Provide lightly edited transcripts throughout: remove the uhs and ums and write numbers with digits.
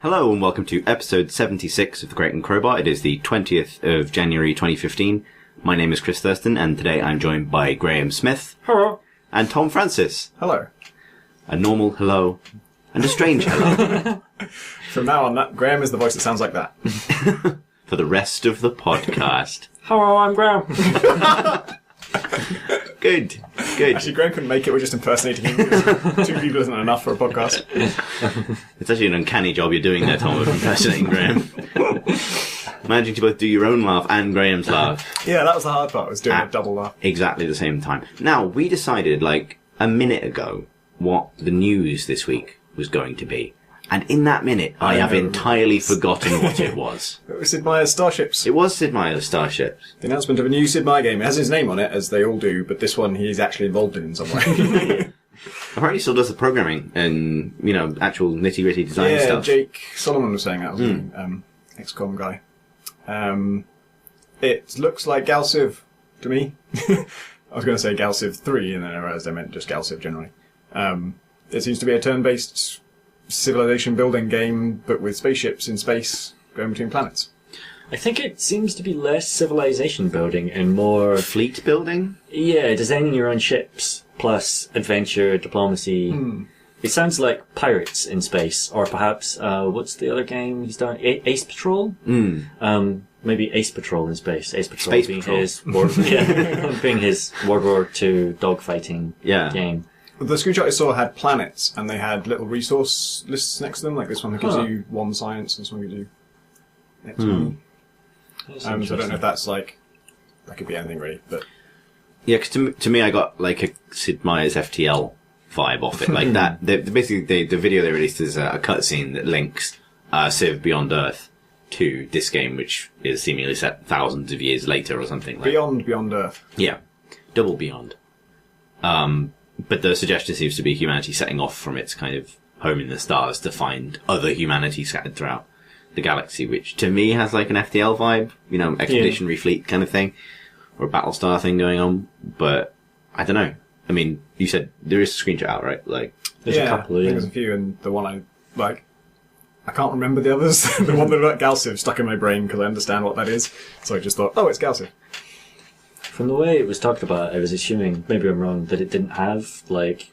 Hello and welcome to episode 76 of The Crate and Crowbar. It is the 20th of January 2015. My name is Chris Thurston and today I'm joined by Graham Smith. Hello. And Tom Francis. Hello. A normal hello and a strange hello. From now on, Graham is the voice that sounds like that. For the rest of the podcast. Hello, I'm Graham. Good. Actually, Graham couldn't make it, we're just impersonating him. Two people isn't enough for a podcast. It's actually an uncanny job you're doing there, Tom, of impersonating Graham. Managing to both do your own laugh and Graham's laugh. Yeah, that was the hard part, was doing a double laugh. Exactly the same time. Now, we decided, like, a minute ago what the news this week was going to be. And in that minute, I have entirely forgotten what it was. It was Sid Meier's Starships. It was Sid Meier's Starships. The announcement of a new Sid Meier game. It has his name on it, as they all do, but this one he's actually involved in some way. Apparently he still does the programming and, you know, actual nitty-gritty design stuff. Yeah, Jake Solomon was saying that, wasn't he? XCOM guy. It looks like Galciv to me. I was going to say Galciv 3, and then I realised I meant just Galciv generally. It seems to be a turn-based civilization building game, but with spaceships in space going between planets. I think it seems to be less civilization building and more... Fleet building? Yeah, designing your own ships, plus adventure, diplomacy. It sounds like pirates in space, or perhaps, what's the other game he's done? Ace Patrol? Maybe Ace Patrol in space. Ace Patrol Space being Patrol. being his World War II dogfighting game. The screenshot I saw had planets, and they had little resource lists next to them, like this one gives you 1 science, and this one gives you X money. So I don't know if that's like... That could be anything really, but... Yeah, because to me I got like a Sid Meier's FTL vibe off it. Like that. Basically, the video they released is a cutscene that links Civ Beyond Earth to this game, which is seemingly set thousands of years later or something. Like Beyond Earth. Yeah. Double Beyond. But the suggestion seems to be humanity setting off from its kind of home in the stars to find other humanity scattered throughout the galaxy, which to me has like an FTL vibe, you know, expeditionary fleet kind of thing, or a Battlestar thing going on. But I don't know. I mean, you said there is a screenshot out, right? Like, There's a couple, I think there's a few, and the one I can't remember the others. The one that about Galciv stuck in my brain because I understand what that is. So I just thought, oh, it's Galciv. From the way it was talked about, I was assuming, maybe I'm wrong, that it didn't have, like,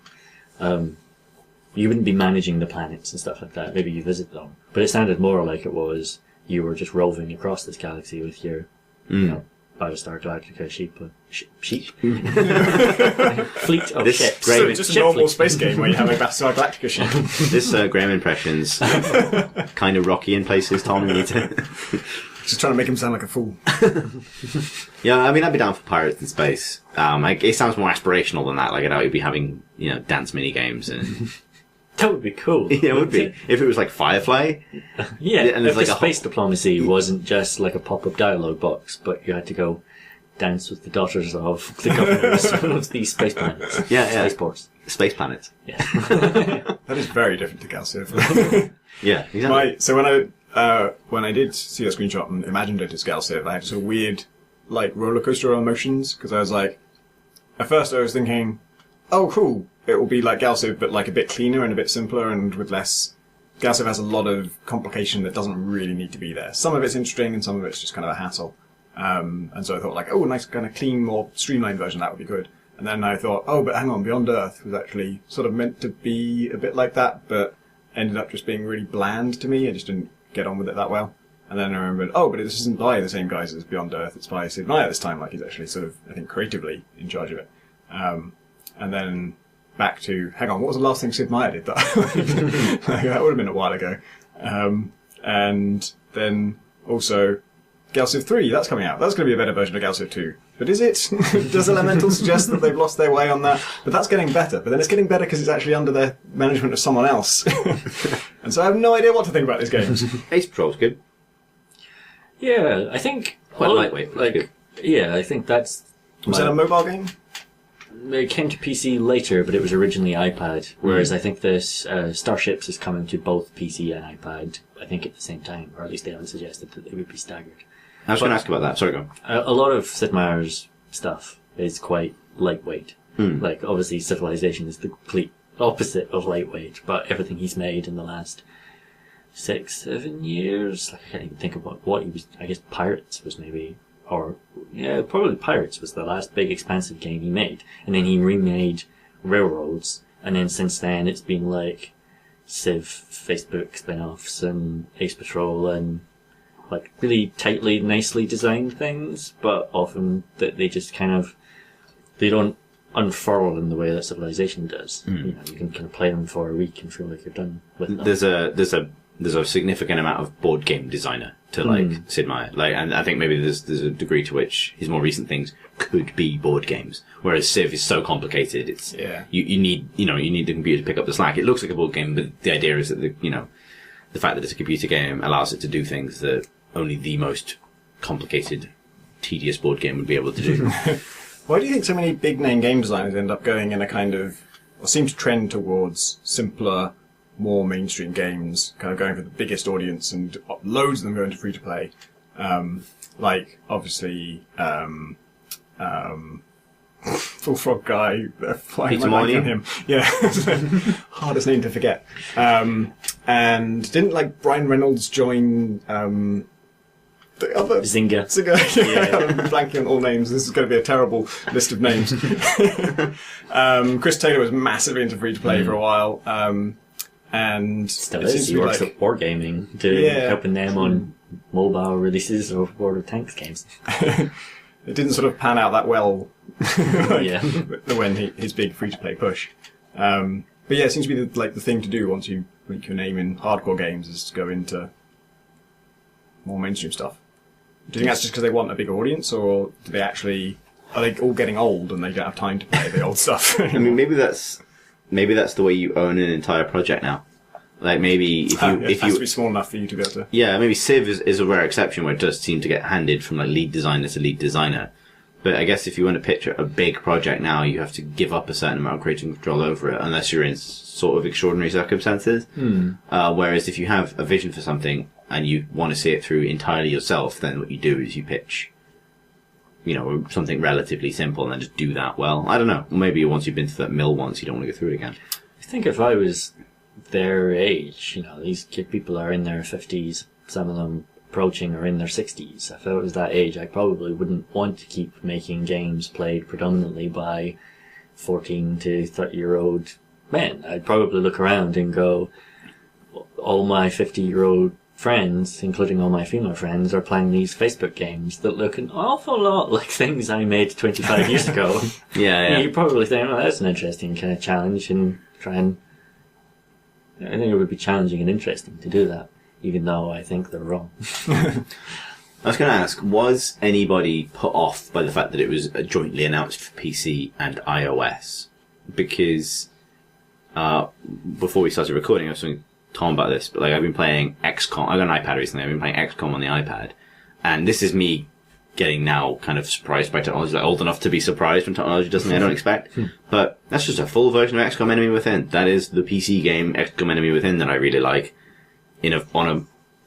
you wouldn't be managing the planets and stuff like that. Maybe you visit them. But it sounded more like it was, you were just roving across this galaxy with your, you know, Battlestar Galactica sheep. Fleet of ships. So it's just a normal space game where you have a Battlestar Galactica ship. This Graham impression's kind of rocky in places, Tom. You need to... Just trying to make him sound like a fool. Yeah, I mean, I'd be down for pirates in space. It sounds more aspirational than that. Like, I know we'd be having, you know, dance mini games and... That would be cool. Yeah, it would be. If it was like Firefly. Yeah, and if like the space diplomacy wasn't just like a pop-up dialogue box, but you had to go dance with the daughters of the governors of these space planets. Yeah. Spaceports. Space planets. Yeah. That is very different to Galciv. Yeah, exactly. So when I did see a screenshot and imagined it as Galciv, I had sort of weird, like, roller coaster of emotions, because I was like, at first I was thinking, oh, cool, it will be like Galciv, but like a bit cleaner and a bit simpler and with less... Galciv has a lot of complication that doesn't really need to be there. Some of it's interesting and some of it's just kind of a hassle. And so I thought, like, oh, a nice kind of clean, more streamlined version, that would be good. And then I thought, oh, but hang on, Beyond Earth was actually sort of meant to be a bit like that, but ended up just being really bland to me. I just didn't get on with it that well. And then I remembered, oh, but this isn't by the same guys as Beyond Earth, it's by Sid Meier this time, like he's actually sort of, I think, creatively in charge of it. And then back to, hang on, what was the last thing Sid Meier did that? That would have been a while ago. And then also, Galciv 3, that's coming out. That's going to be a better version of Galciv 2. But is it? Does Elemental suggest that they've lost their way on that? But that's getting better. But then it's getting better because it's actually under the management of someone else. And so I have no idea what to think about these games. Ace Patrol's good. Yeah, I think... Quite lightweight, but good. Yeah, I think that's... Was that a mobile game? It came to PC later, but it was originally iPad. Whereas I think this Starships is coming to both PC and iPad, I think at the same time. Or at least they haven't suggested that they would be staggered. I was going to ask about that. Sorry, go on. A lot of Sid Meier's stuff is quite lightweight. Like, obviously, Civilization is the complete opposite of lightweight, but everything he's made in the last 6-7 years. Like, I can't even think about what he was. I guess Pirates was maybe, or yeah, probably Pirates was the last big expansive game he made, and then he remade Railroads, and then since then it's been like Civ, Facebook spin-offs, and Ace Patrol, and like really tightly, nicely designed things, but often that they just kind of they don't unfurl in the way that Civilization does. You know, you can kind of play them for a week and feel like you're done with them. There's a significant amount of board game designer to like Sid Meier, like, and I think maybe there's a degree to which his more recent things could be board games, whereas Civ is so complicated. It's you need the computer to pick up the slack. It looks like a board game, but the idea is that the fact that it's a computer game allows it to do things that only the most complicated, tedious board game would be able to do. Why do you think so many big name game designers end up going in a kind of, or seem to trend towards simpler, more mainstream games, kind of going for the biggest audience, and loads of them going to free to play? Like, obviously, Full Frog guy, flying Peter my blank Molyneux? on him. Yeah, hardest name to forget. And didn't like Brian Reynolds join the other Zynga. Yeah. I'm blanking on all names. This is going to be a terrible list of names. Chris Taylor was massively into free to play for a while. And Still it seems is. to He be works like, at Wargaming, helping them on mobile releases of World of Tanks games. it didn't sort of pan out that well when his big free-to-play push. But yeah, it seems to be the thing to do once you make your name in hardcore games is to go into more mainstream stuff. Do you think that's just because they want a bigger audience, or are they all getting old and they don't have time to play the old stuff? I mean, maybe that's the way you own an entire project now. Like maybe if it has to be small enough for you to be able to. Yeah, maybe Civ is a rare exception where it does seem to get handed from like lead designer to lead designer. But I guess if you want to picture a big project now, you have to give up a certain amount of creative control over it, unless you're in sort of extraordinary circumstances. Whereas if you have a vision for something and you want to see it through entirely yourself, then what you do is you pitch, something relatively simple and then just do that well. I don't know. Maybe once you've been to that mill once, you don't want to go through it again. I think if I was their age, these people are in their 50s, some of them approaching or in their 60s. If I was that age, I probably wouldn't want to keep making games played predominantly by 14 to 30-year-old men. I'd probably look around and go, all my 50-year-old friends, including all my female friends, are playing these Facebook games that look an awful lot like things I made 25 years ago. Yeah. You probably think, that's an interesting kind of challenge, and try and... I think it would be challenging and interesting to do that, even though I think they're wrong. I was going to ask, was anybody put off by the fact that it was jointly announced for PC and iOS? Because before we started recording, I was talking to Tom about this, but I've been playing XCOM. I got an iPad recently. I've been playing XCOM on the iPad, and this is me getting now kind of surprised by technology, old enough to be surprised when technology does something I don't expect. But that's just a full version of XCOM Enemy Within. That is the PC game XCOM Enemy Within that I really like on a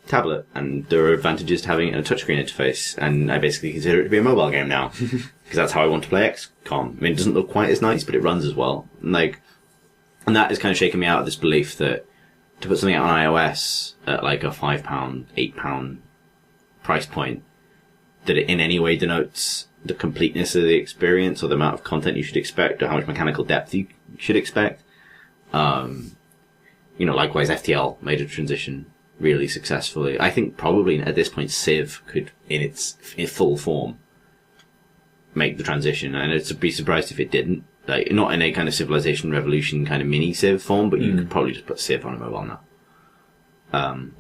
tablet, and there are advantages to having a touchscreen interface, and I basically consider it to be a mobile game now, because that's how I want to play XCOM. I mean, it doesn't look quite as nice, but it runs as well. And that is kind of shaking me out of this belief that to put something out on iOS at like a £5, £8 price point, that it in any way denotes the completeness of the experience or the amount of content you should expect or how much mechanical depth you should expect. Likewise, FTL made a transition really successfully. I think probably at this point Civ could, in its full form, make the transition, and I'd be surprised if it didn't. Like, not in a kind of Civilization Revolution kind of mini Civ form, but you could probably just put Civ on a mobile now.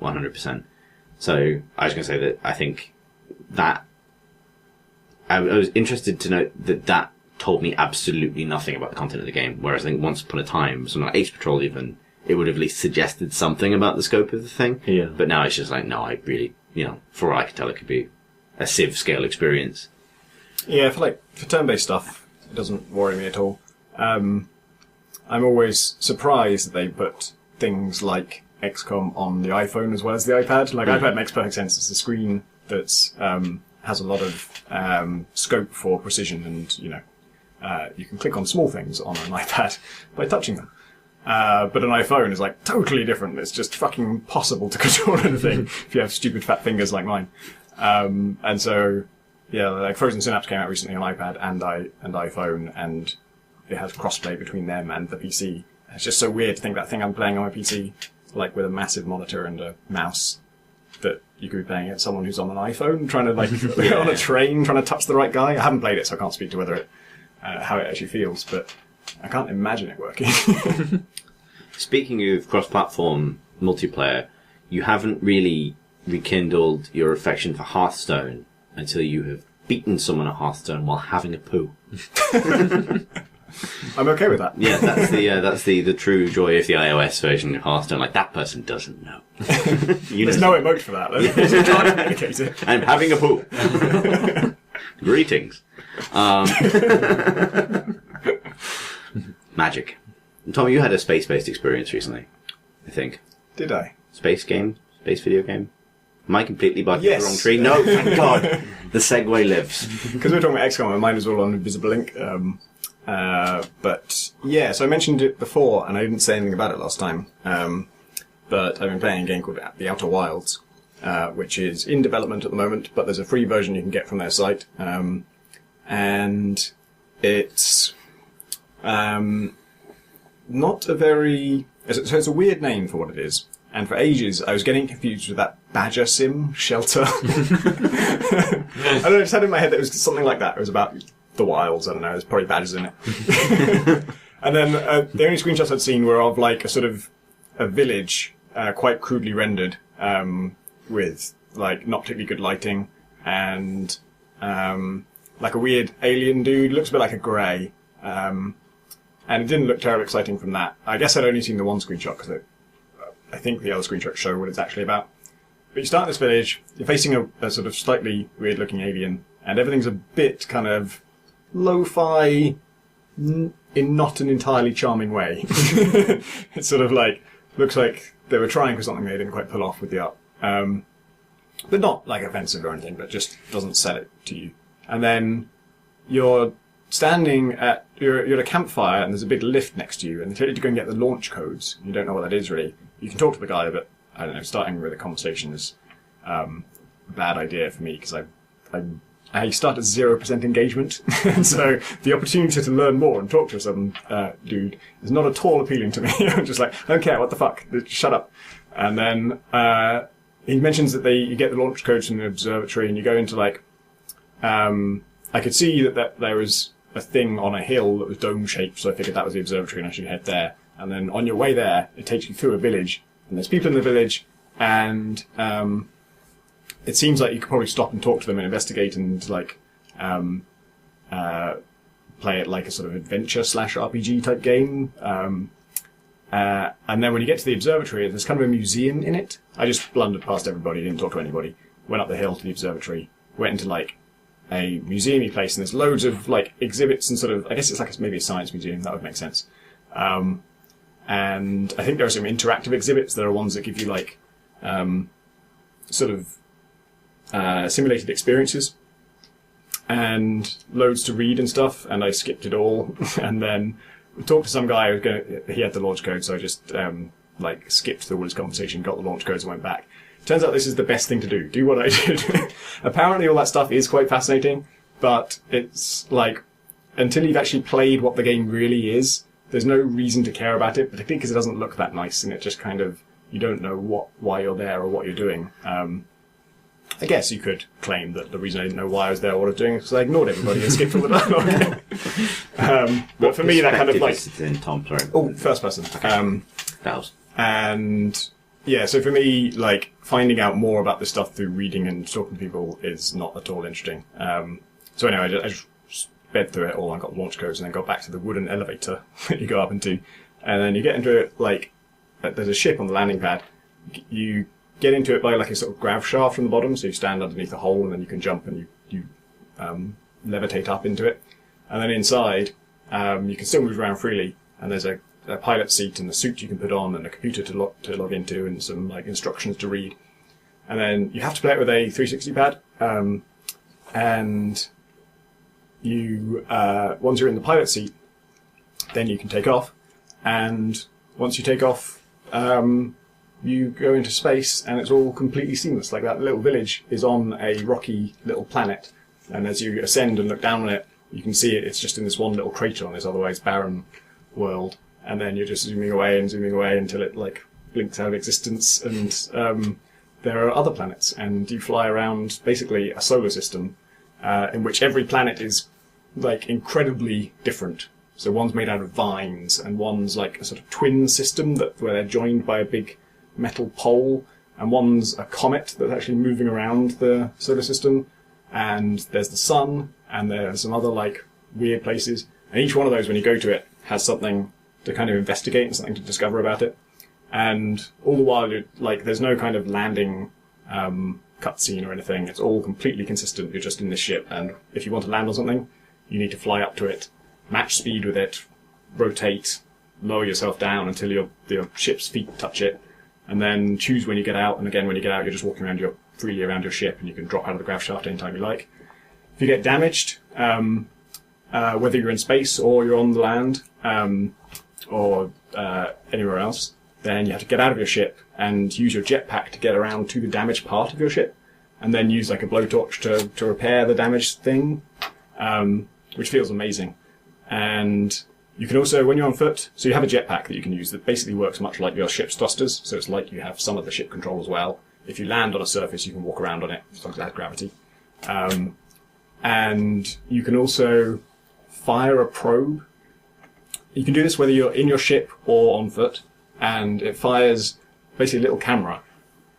100%. So, I was going to say that I think that I was interested to note that told me absolutely nothing about the content of the game, whereas I think once upon a time, something like Ace Patrol even, it would have at least suggested something about the scope of the thing. Yeah. But now it's just like, no, I really, for all I can tell, it could be a Civ scale experience. Yeah, for turn-based stuff, it doesn't worry me at all. I'm always surprised that they put things like XCOM on the iPhone as well as the iPad. iPad makes perfect sense. It's a screen that's has a lot of scope for precision, and you can click on small things on an iPad by touching them. But an iPhone is like totally different. It's just fucking impossible to control anything if you have stupid fat fingers like mine. And so, yeah, like Frozen Synapse came out recently on iPad and iPhone, and it has crossplay between them and the PC. It's just so weird to think that thing I'm playing on my PC, like with a massive monitor and a mouse, that you could be playing at someone who's on an iPhone, trying to like on a train, trying to touch the right guy. I haven't played it, so I can't speak to whether it how it actually feels, but I can't imagine it working. Speaking of cross-platform multiplayer, you haven't really rekindled your affection for Hearthstone until you have beaten someone at Hearthstone while having a poo. I'm okay with that. Yeah, that's the true joy of the iOS version of Hearthstone. Like, that person doesn't know. There's no emote for that. You can't communicate it. I'm having a poo. Greetings. Magic. Tom, you had a space-based experience recently, I think. Did I? Space game? Space video game? Am I completely barking Yes. the wrong tree? No, thank God. The segue lives. Because we were talking about XCOM, my mind was all on Invisible Ink. But yeah, so I mentioned it before, and I didn't say anything about it last time. But I've been playing a game called The Outer Wilds, which is in development at the moment, but there's a free version you can get from their site. And it's not a very... So it's a weird name for what it is. And for ages, I was getting confused with that Badger Sim Shelter. I don't know, I just had in my head that it was something like that. It was about the wilds, I don't know, there's probably badgers in it. And then the only screenshots I'd seen were of like a sort of a village, quite crudely rendered, with like not particularly good lighting, and like a weird alien dude, looks a bit like a grey. And it didn't look terribly exciting from that. I guess I'd only seen the one screenshot, because I think the other screenshots show what it's actually about. But you start in this village, you're facing a sort of slightly weird-looking alien, and everything's a bit kind of lo-fi in not an entirely charming way. It's sort of like, looks like they were trying for something they didn't quite pull off with the art. But not like offensive or anything, but just doesn't sell it to you. And then you're standing you're at a campfire, and there's a big lift next to you, and they tell you to go and get the launch codes. You don't know what that is really. You can talk to the guy, but I don't know, starting with a conversation is a bad idea for me, because I start at 0% engagement, and so the opportunity to learn more and talk to some dude is not at all appealing to me. I'm just like, I don't care, what the fuck, shut up. And then he mentions that you get the launch codes from the observatory, and you go into like, I could see that there was a thing on a hill that was dome-shaped, so I figured that was the observatory and I should head there. And then on your way there, it takes you through a village, and there's people in the village, and it seems like you could probably stop and talk to them and investigate and like play it like a sort of adventure / RPG type game. And then when you get to the observatory, there's kind of a museum in it. I just blundered past everybody, didn't talk to anybody. Went up the hill to the observatory, went into like a museum-y place, and there's loads of like exhibits and sort of, I guess it's like maybe a science museum, that would make sense. And I think there are some interactive exhibits. There are ones that give you like sort of simulated experiences and loads to read and stuff, and I skipped it all. And then we talked to some guy he had the launch code, so I just like skipped through all his conversation, got the launch codes and went back. Turns out this is the best thing to do what I did. Apparently all that stuff is quite fascinating, but it's like, until you've actually played what the game really is, there's no reason to care about it, particularly because it doesn't look that nice, and it just kind of, you don't know why you're there or what you're doing. I guess you could claim that the reason I didn't know why I was there or what I was doing is because I ignored everybody and skipped all the dialogue. But for me, that kind of like... in Tom, sorry. Oh, first person. Vows. And yeah, so for me, like, finding out more about this stuff through reading and talking to people is not at all interesting. So anyway, I just sped through it all and got launch codes, and then got back to the wooden elevator that you go up into. And then you get into it, like, there's a ship on the landing pad. You get into it by like a sort of grav shaft from the bottom, so you stand underneath a hole, and then you can jump and you levitate up into it. And then inside, you can still move around freely, and there's a pilot seat and a suit you can put on, and a computer to log into, and some like instructions to read. And then you have to play it with a 360 pad, and you once you're in the pilot seat, then you can take off, and once you take off, you go into space and it's all completely seamless. Like that little village is on a rocky little planet, and as you ascend and look down on it, you can see it's just in this one little crater on this otherwise barren world. And then you're just zooming away until it like blinks out of existence, and there are other planets, and you fly around basically a solar system in which every planet is like incredibly different. So one's made out of vines, and one's like a sort of twin system where they're joined by a big metal pole, and one's a comet that's actually moving around the solar system, and there's the sun, and there's some other like weird places, and each one of those, when you go to it, has something to kind of investigate and something to discover about it. And all the while, you're like, there's no kind of landing cutscene or anything. It's all completely consistent. You're just in this ship, and if you want to land on something, you need to fly up to it, match speed with it, rotate, lower yourself down until your ship's feet touch it, and then choose when you get out. And again, when you get out, you're just walking around freely around your ship, and you can drop out of the grav shaft anytime you like. If you get damaged, whether you're in space or you're on the land, or anywhere else, then you have to get out of your ship and use your jetpack to get around to the damaged part of your ship, and then use like a blowtorch to repair the damaged thing, which feels amazing. And you can also, when you're on foot, so you have a jetpack that you can use that basically works much like your ship's thrusters, so it's like you have some of the ship control as well. If you land on a surface, you can walk around on it, as long as it has gravity. And you can also fire a probe. You can do this whether you're in your ship or on foot, and it fires basically a little camera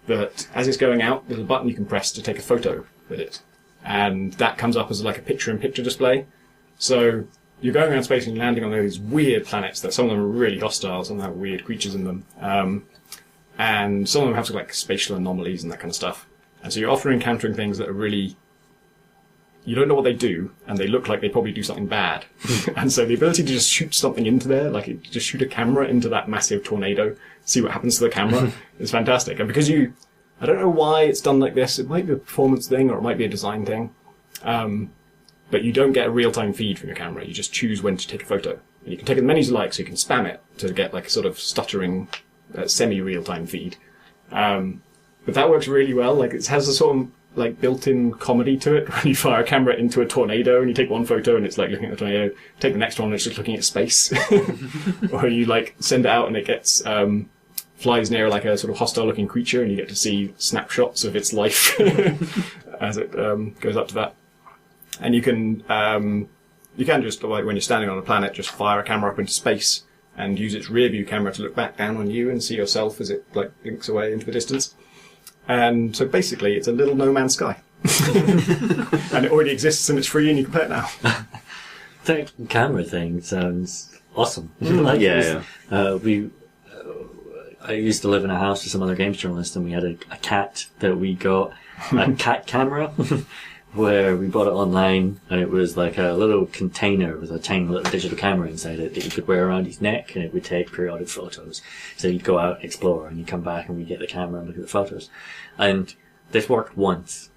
that, as it's going out, there's a button you can press to take a photo with it. And that comes up as like a picture-in-picture display. So you're going around space and you're landing on these weird planets that some of them are really hostile, some of them have weird creatures in them. And some of them have like spatial anomalies and that kind of stuff. And so you're often encountering things that are really... You don't know what they do, and they look like they probably do something bad. And so the ability to just shoot something into there, like just shoot a camera into that massive tornado, see what happens to the camera, is fantastic. And because I don't know why it's done like this. It might be a performance thing, or it might be a design thing. But you don't get a real-time feed from your camera. You just choose when to take a photo. And you can take as many as you like, so you can spam it to get like a sort of stuttering, semi-real-time feed. But that works really well. Like, it has a sort of like built-in comedy to it when you fire a camera into a tornado and you take one photo and it's like looking at the tornado, take the next one and it's just looking at space. Or you like send it out and it gets flies near like a sort of hostile looking creature and you get to see snapshots of its life as it goes up to that. And you can just, like when you're standing on a planet, just fire a camera up into space and use its rear view camera to look back down on you and see yourself as it like blinks away into the distance. And so basically, it's a little No Man's Sky. And it already exists and it's free and you can play it now. That camera thing sounds awesome. I used to live in a house with some other games journalists, and we had a cat that we got, a cat camera, where we bought it online, and it was like a little container with a tiny little digital camera inside it that you could wear around his neck, and it would take periodic photos. So you'd go out and explore, and you'd come back and we'd get the camera and look at the photos. And this worked once.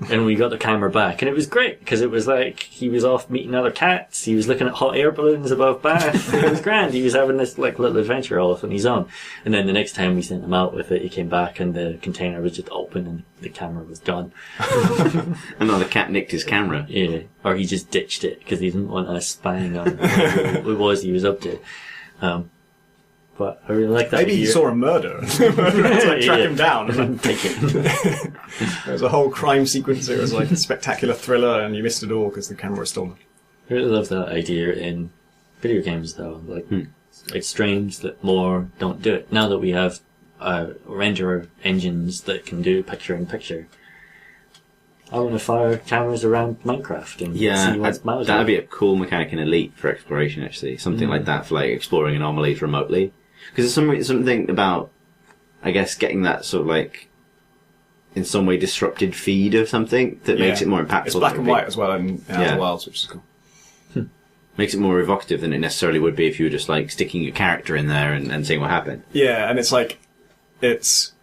And we got the camera back, and it was great, because it was like, he was off meeting other cats, he was looking at hot air balloons above Bath, it was grand, he was having this like little adventure all on his own. And then the next time we sent him out with it, he came back and the container was just open and the camera was gone. And then the cat nicked his camera. Yeah, or he just ditched it, because he didn't want us spying on what it was he was up to. But I really like that. Maybe he saw a murder. Like, track him down and take it. There was a whole crime sequence. It was like a spectacular thriller, and you missed it all because the camera was stolen. I really love that idea in video games, though. Like, it's strange that more don't do it. Now that we have render engines that can do picture-in-picture, I want to fire cameras around Minecraft and see what's Mauser. That'd be a cool mechanic in Elite for exploration, actually. Something like that for like exploring anomalies remotely. Because there's something about, I guess, getting that sort of like, in some way disrupted feed of something that makes it more impactful. It's black and white as well in Outer Wilds, which is cool. Makes it more evocative than it necessarily would be if you were just like sticking your character in there and seeing what happened. Yeah, and it's like, it's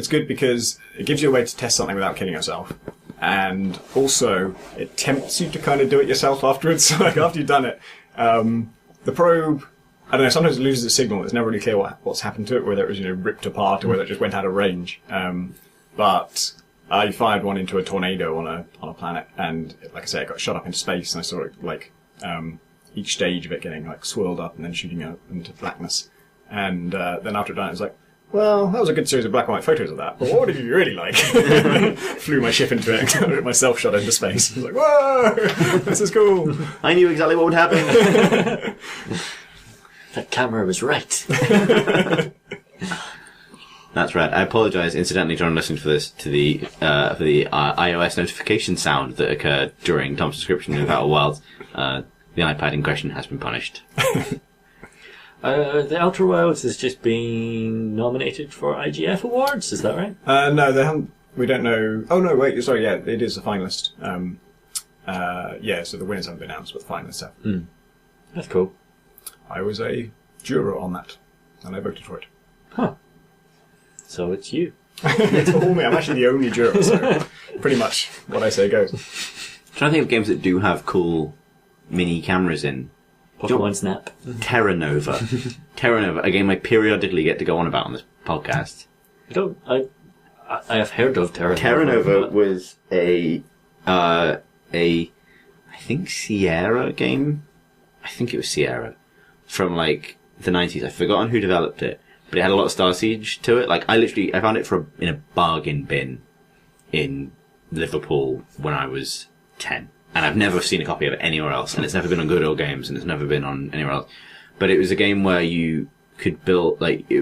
good because it gives you a way to test something without killing yourself. And also, it tempts you to kind of do it yourself afterwards. So like after you've done it, the probe I don't know, sometimes it loses its signal. It's never really clear what's happened to it, whether it was, ripped apart or whether it just went out of range. But I fired one into a tornado on a planet, and like I say, it got shot up into space, and I saw it, like, each stage of it getting, like, swirled up and then shooting out into blackness. And then after it died, I was like, well, that was a good series of black and white photos of that, but what did you really like? Flew my ship into it and got myself shot into space. I was like, whoa, this is cool. I knew exactly what would happen. That camera was right. That's right. I apologise, incidentally, John, listening for this to the iOS notification sound that occurred during Tom's description of Outer Wilds. The iPad in question has been punished. The Outer Wilds has just been nominated for IGF awards. Is that right? No, they haven't. We don't know. Oh no, wait. Sorry, yeah, it is a finalist. Yeah, so the winners haven't been announced, but the finalists have. Mm. That's cool. I was a juror on that, and I voted for it. Huh. So it's you. It's all me. I'm actually the only juror, so pretty much what I say goes. I'm trying to think of games that do have cool mini cameras in. Pokemon Snap. Terra Nova. Terra Nova, a game I periodically get to go on about on this podcast. I have heard of Terra Nova. Terra Nova was a I think Sierra game. I think it was Sierra from like the 90s. I've forgotten who developed it, but it had a lot of Star Siege to it. Like I found it in a bargain bin in Liverpool when I was 10. And I've never seen a copy of it anywhere else, and it's never been on Good Old Games, and it's never been on anywhere else. But it was a game where you could build, like, they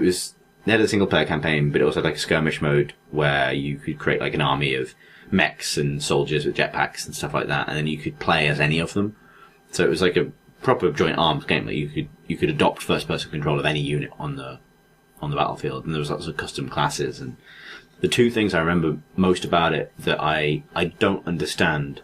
had a single player campaign, but it also had like a skirmish mode where you could create like an army of mechs and soldiers with jetpacks and stuff like that, and then you could play as any of them. So it was like a proper joint arms game. Like you could adopt first person control of any unit on the battlefield, and there was lots of custom classes. And the two things I remember most about it that I don't understand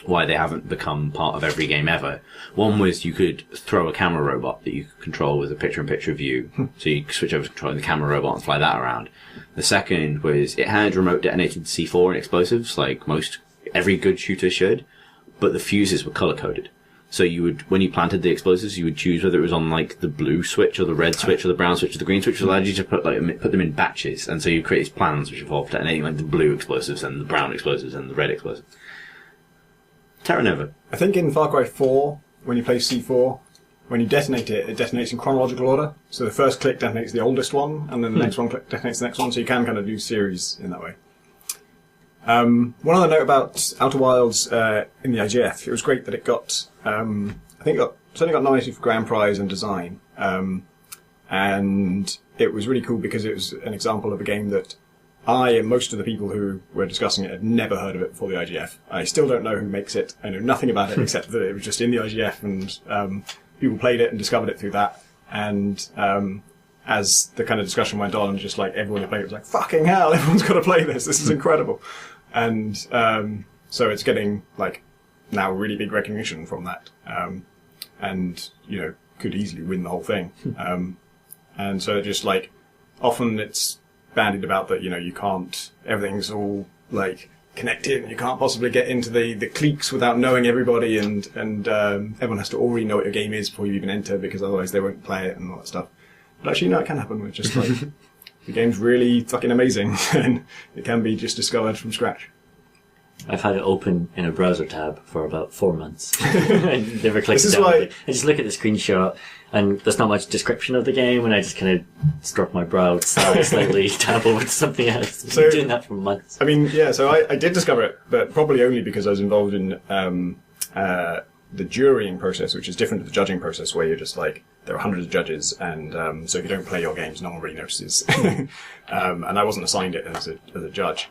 why they haven't become part of every game ever. One was you could throw a camera robot that you could control with a picture-in-picture view. So you could switch over to controlling the camera robot and fly that around. The second was it had remote detonated C4 and explosives, like every good shooter should, but the fuses were color-coded. So you would, when you planted the explosives, you would choose whether it was on like the blue switch or the red switch or the brown switch or the green switch, which allowed you to put them in batches. And so you create these plans which involved detonating like the blue explosives and the brown explosives and the red explosives. Terra Nova. I think in Far Cry 4, when you play C4, when you detonate it, it detonates in chronological order. So the first click detonates the oldest one, and then the next one click detonates the next one, so you can kind of do series in that way. One other note about Outer Wilds in the IGF, it was great that it got, I think it certainly got nominated for Grand Prize and Design. And it was really cool because it was an example of a game that I and most of the people who were discussing it had never heard of it before the IGF. I still don't know who makes it. I know nothing about it except that it was just in the IGF, and people played it and discovered it through that. And as the kind of discussion went on, just like everyone who played it was like, fucking hell, everyone's got to play this. This is incredible. And so it's getting like now really big recognition from that. And, could easily win the whole thing. And so just like often it's bandied about that, you can't, everything's all like connected and you can't possibly get into the cliques without knowing everybody, and everyone has to already know what your game is before you even enter, because otherwise they won't play it and all that stuff. But actually, no, it can happen with just like, the game's really fucking amazing and it can be just discovered from scratch. I've had it open in a browser tab for about 4 months. I never clicked it down. I just look at the screenshot, and there's not much description of the game, and I just kind of stroke my brow slightly, dabble with something else. So, I've been doing that for months. I mean, yeah, so I did discover it, but probably only because I was involved in the jurying process, which is different to the judging process, where you're just like, there are hundreds of judges, and so if you don't play your games, no one really notices. And I wasn't assigned it as a judge.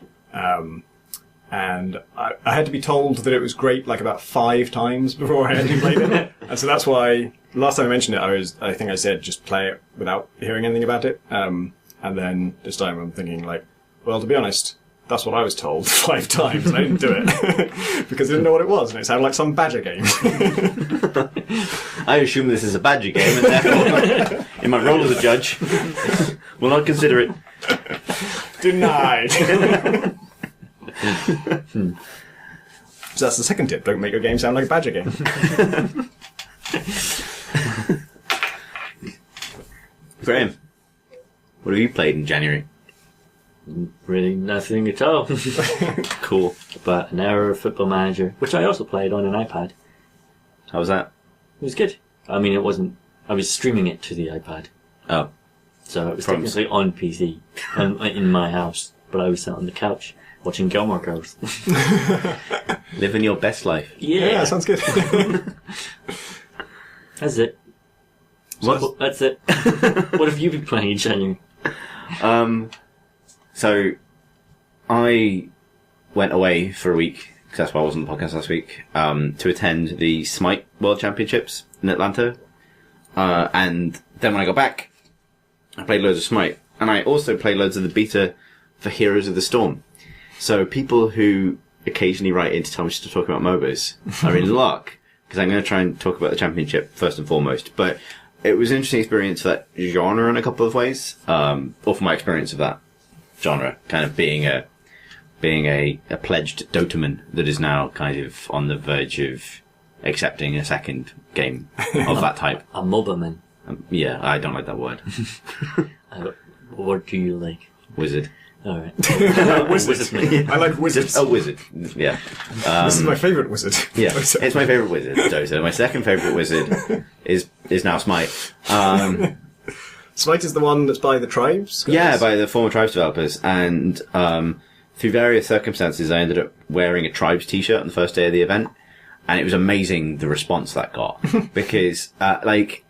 And I had to be told that it was great like about 5 times before I actually played it. And so that's why, last time I mentioned it, I think I said just play it without hearing anything about it. And then this time I'm thinking like, well, to be honest, that's what I was told 5 times, and I didn't do it. Because I didn't know what it was, and it sounded like some Badger game. I assume this is a Badger game, and therefore, in my role as a judge, will not consider it. Denied. So that's the second tip. Don't make your game sound like a Badger game. Graham, what have you played in January? Really nothing at all. Cool. But an hour of Football Manager, which I also played on an iPad. How was that? It was good. I mean, it wasn't... I was streaming it to the iPad. Oh. So it was technically on PC in my house. But I was sat on the couch watching Gilmore Girls. Living your best life. Yeah, sounds good. That's it. That's it. What have you been playing in January? So, I went away for a week, because that's why I wasn't on the podcast last week, to attend the Smite World Championships in Atlanta. And then when I got back, I played loads of Smite. And I also played loads of the beta for Heroes of the Storm. So people who occasionally write in to tell me to talk about MOBAs are in luck, because I'm going to try and talk about the championship first and foremost. But it was an interesting experience for that genre in a couple of ways, or for my experience of that genre, kind of being a pledged Dotaman that is now kind of on the verge of accepting a second game of that type. A MOBAman. Yeah, I don't like that word. What do you like? Wizard. Alright. Wizard. I like wizards. A wizard. Yeah. This is my favourite wizard. Yeah, it's my favourite wizard, Dota. My second favourite wizard is now Smite. Smite is the one that's by the tribes? Guys? Yeah, by the former Tribes developers. And through various circumstances, I ended up wearing a Tribes t-shirt on the first day of the event. And it was amazing the response that got. Because, I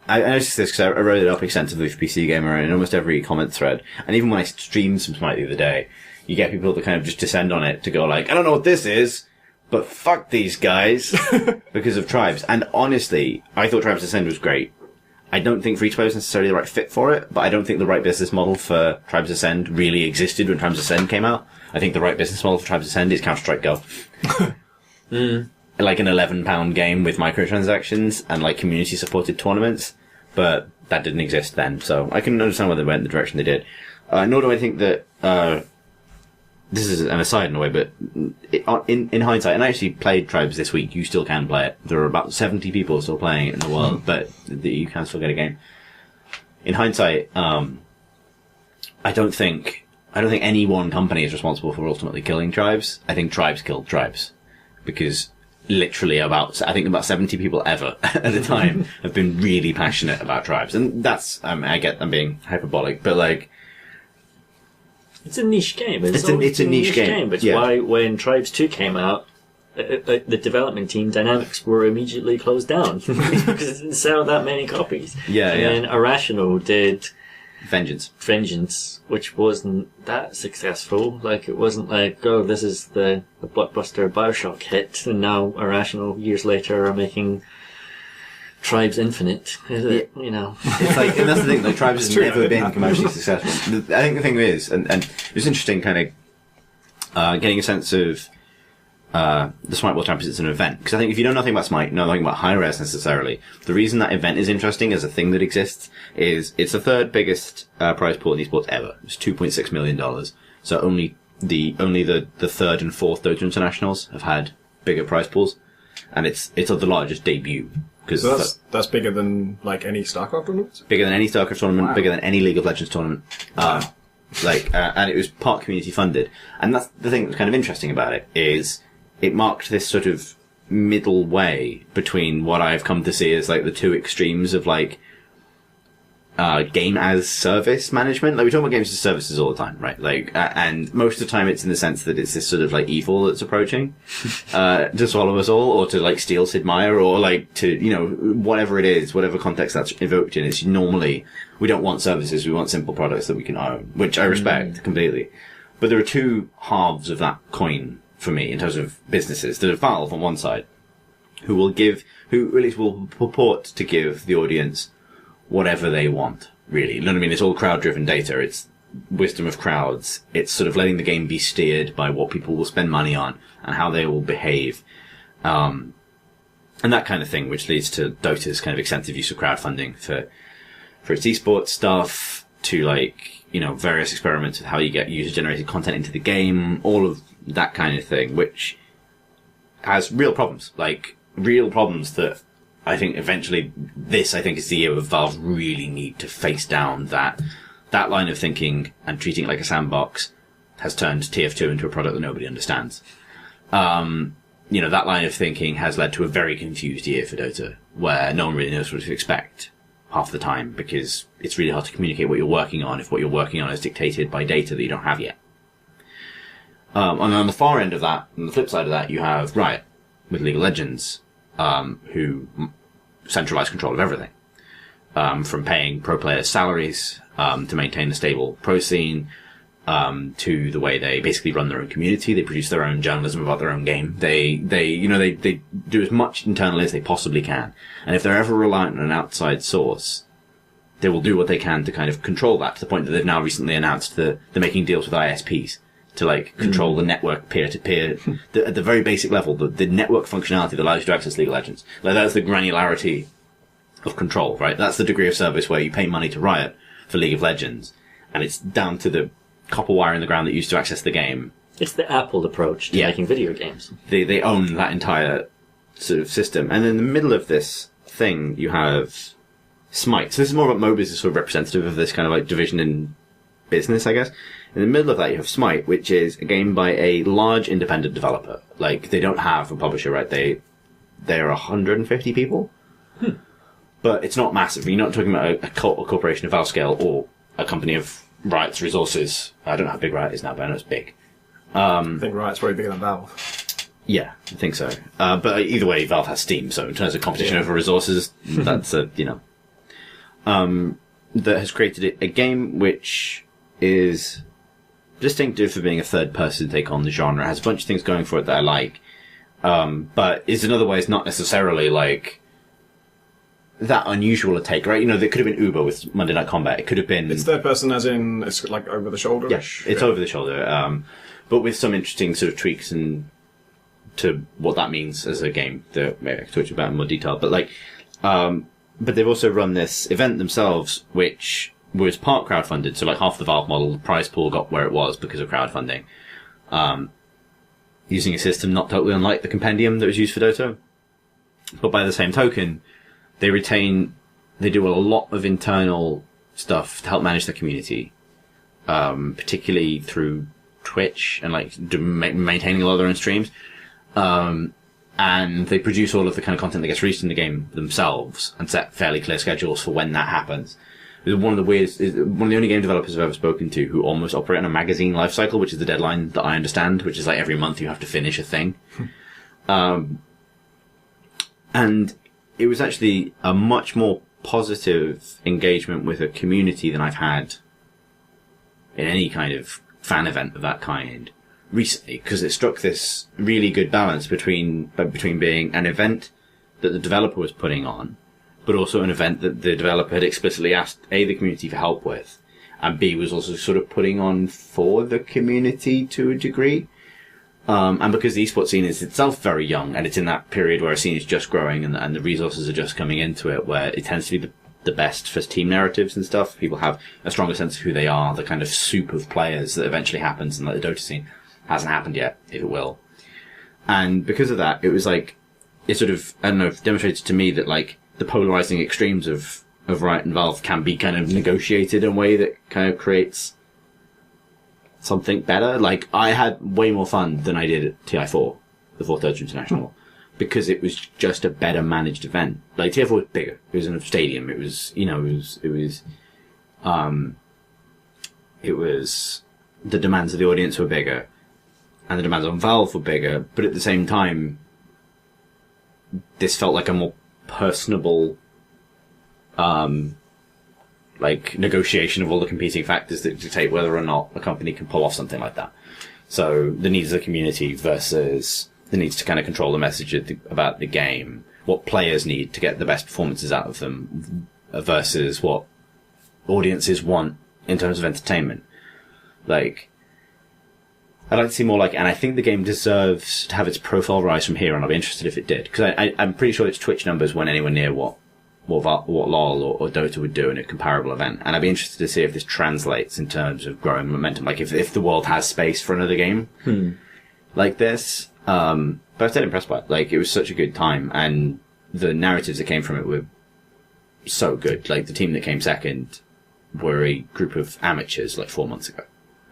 noticed this because I wrote it up extensively for PC Gamer in almost every comment thread. And even when I streamed some Smite the other day, you get people that kind of just descend on it to go like, I don't know what this is, but fuck these guys. Because of Tribes. And honestly, I thought Tribes Ascend was great. I don't think free-to-play was necessarily the right fit for it, but I don't think the right business model for Tribes Ascend really existed when Tribes Ascend came out. I think the right business model for Tribes Ascend is Counter-Strike Go. Like an £11 game with microtransactions and like community-supported tournaments, but that didn't exist then, so I can understand why they went in the direction they did. Nor do I think that, this is an aside in a way, but in hindsight, and I actually played Tribes this week, you still can play it. There are about 70 people still playing it in the world, but you can still get a game. In hindsight, I don't think any one company is responsible for ultimately killing Tribes. I think Tribes killed Tribes. Because literally about 70 people ever at a time have been really passionate about Tribes. And that's, I get I'm being hyperbolic, but like... It's a niche game. It's a niche game. But yeah. Why, when Tribes 2 came out, the development team dynamics were immediately closed down. Because it didn't sell that many copies. Yeah, and then Irrational did... Vengeance, which wasn't that successful. Like, it wasn't like, oh, this is the blockbuster Bioshock hit, and now Irrational, years later, are making Tribes Infinite. You know. It's like, and that's the thing, like, Tribes has never been commercially successful. I think the thing is, and it was interesting kind of, getting a sense of, the Smite World Championships is an event. Because I think if you know nothing about Smite, know nothing about high-res necessarily, the reason that event is interesting as a thing that exists is it's the third biggest prize pool in esports ever. It's $2.6 million. So only the third and fourth Dota Internationals have had bigger prize pools. And it's the largest debut. So that's bigger than like any StarCraft tournament? Bigger than any StarCraft tournament, wow. Bigger than any League of Legends tournament. Wow. And it was part community funded. And that's the thing that's kind of interesting about it is it marked this sort of middle way between what I've come to see as like the two extremes of like game as service management. Like we talk about games as services all the time, right? Like and most of the time it's in the sense that it's this sort of like evil that's approaching to swallow us all, or to like steal Sid Meier, or like to, you know, whatever it is, whatever context that's evoked in. It's normally we don't want services, we want simple products that we can own, which I respect completely. But there are two halves of that coin for me in terms of businesses. There's Valve on one side, who at least will purport to give the audience whatever they want, really. You know what I mean? It's all crowd-driven data. It's wisdom of crowds. It's sort of letting the game be steered by what people will spend money on and how they will behave. And that kind of thing, which leads to Dota's kind of extensive use of crowdfunding for its esports stuff, to like, you know, various experiments with how you get user-generated content into the game, all of that kind of thing, which has real problems. Like, real problems that I think eventually I think is the year where Valve really need to face down that line of thinking and treating it like a sandbox has turned TF2 into a product that nobody understands. That line of thinking has led to a very confused year for Dota, where no one really knows what to expect half the time, because it's really hard to communicate what you're working on if what you're working on is dictated by data that you don't have yet. And on the far end of that, on the flip side of that, you have Riot with League of Legends, who centralize control of everything. From paying pro players salaries, to maintain a stable pro scene, to the way they basically run their own community. They produce their own journalism about their own game. They do as much internally as they possibly can. And if they're ever reliant on an outside source, they will do what they can to kind of control that, to the point that they've now recently announced they're making deals with ISPs to control the network peer-to-peer, at the very basic level, the network functionality that allows you to access League of Legends. That's the granularity of control, right? That's the degree of service where you pay money to Riot for League of Legends, and it's down to the copper wire in the ground that you used to access the game. It's the Apple approach to making video games. They own that entire sort of system. And in the middle of this thing, you have Smite. So this is more about MOBAs as sort of representative of this kind of division in business, I guess. In the middle of that, you have Smite, which is a game by a large independent developer. They don't have a publisher, right? They're 150 people. But it's not massive. You're not talking about a corporation of Valve scale or a company of Riot's resources. I don't know how big Riot is now, but I know it's big. I think Riot's probably bigger than Valve. Yeah, I think so. But either way, Valve has Steam, so in terms of competition over resources, that's that has created a game which is distinctive for being a third-person take on the genre. It has a bunch of things going for it that I like, but is in other ways not necessarily that unusual a take, right? There could have been Uber with Monday Night Combat. It could have been... It's third person as in, it's over the shoulder? Yeah, it's over the shoulder, but with some interesting sort of tweaks and to what that means as a game that maybe I can talk about in more detail. But but they've also run this event themselves, which was part crowdfunded. So half the Valve model, the prize pool got where it was because of crowdfunding. Using a system not totally unlike the compendium that was used for Dota. But by the same token, they do a lot of internal stuff to help manage the community, particularly through Twitch and maintaining a lot of their own streams. And they produce all of the kind of content that gets released in the game themselves and set fairly clear schedules for when that happens. It's one of the only game developers I've ever spoken to who almost operate on a magazine life cycle, which is the deadline that I understand, which is every month you have to finish a thing. And it was actually a much more positive engagement with a community than I've had in any kind of fan event of that kind recently, because it struck this really good balance between being an event that the developer was putting on, but also an event that the developer had explicitly asked A, the community for help with, and B, was also sort of putting on for the community to a degree. And because the esports scene is itself very young, and it's in that period where a scene is just growing and the resources are just coming into it, where it tends to be the best for team narratives and stuff. People have a stronger sense of who they are, the kind of soup of players that eventually happens, and the Dota scene hasn't happened yet, if it will. And because of that, it was it sort of, I don't know, demonstrated to me that the polarizing extremes of Riot and Valve can be kind of negotiated in a way that kind of creates something better. I had way more fun than I did at TI4, the Fourth Dota International, because it was just a better managed event. TI4 was bigger. It was in a stadium. It was, it was the demands of the audience were bigger, and the demands on Valve were bigger, but at the same time, this felt like a more personable, negotiation of all the competing factors that dictate whether or not a company can pull off something like that. So the needs of the community versus the needs to kind of control the message about the game, what players need to get the best performances out of them versus what audiences want in terms of entertainment. I'd like to see more and I think the game deserves to have its profile rise from here, and I'll be interested if it did, because I'm pretty sure its Twitch numbers weren't anywhere near what LoL or Dota would do in a comparable event, and I'd be interested to see if this translates in terms of growing momentum, if the world has space for another game like this. But I was dead impressed by it. It was such a good time, and the narratives that came from it were so good. Like, the team that came second were a group of amateurs like 4 months ago.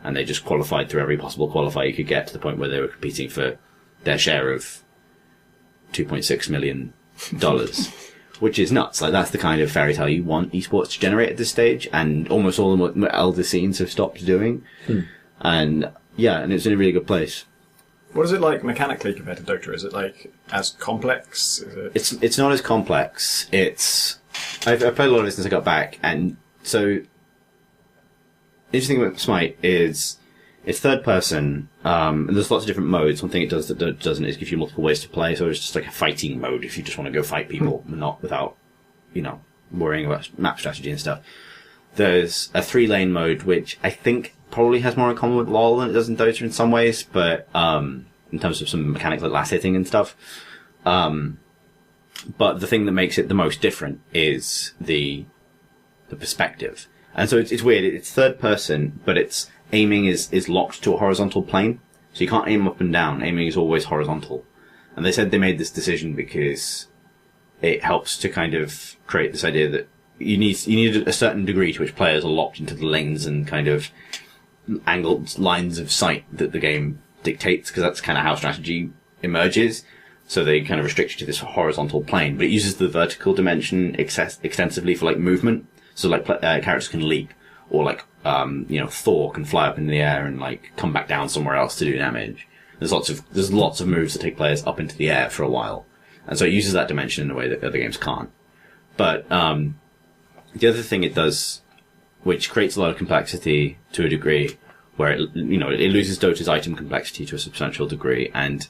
And they just qualified through every possible qualifier you could get to the point where they were competing for their share of $2.6 million, which is nuts. Like, that's the kind of fairy tale you want esports to generate at this stage, and almost all the elder scenes have stopped doing. And yeah, and it's in a really good place. What is it like mechanically compared to Dota? Is it like as complex? It's not as complex. I've played a lot of this since I got back, and so interesting about Smite is it's third person, and there's lots of different modes. One thing it does that Dota doesn't is give you multiple ways to play, so it's just like a fighting mode if you just want to go fight people, not without, worrying about map strategy and stuff. There's a 3-lane mode, which I think probably has more in common with LoL than it does in Dota in some ways, but in terms of some mechanics like last hitting and stuff. But the thing that makes it the most different is the perspective. And so it's weird. It's third person, but its aiming is locked to a horizontal plane. So you can't aim up and down. Aiming is always horizontal. And they said they made this decision because it helps to kind of create this idea that you need a certain degree to which players are locked into the lanes and kind of angled lines of sight that the game dictates, because that's kind of how strategy emerges. So they kind of restrict you to this horizontal plane, but it uses the vertical dimension extensively for like movement. So like characters can leap, or like Thor can fly up in the air and like come back down somewhere else to do damage. There's lots of moves that take players up into the air for a while, and so it uses that dimension in a way that other games can't. But the other thing it does, which creates a lot of complexity to a degree, where it loses Dota's item complexity to a substantial degree, and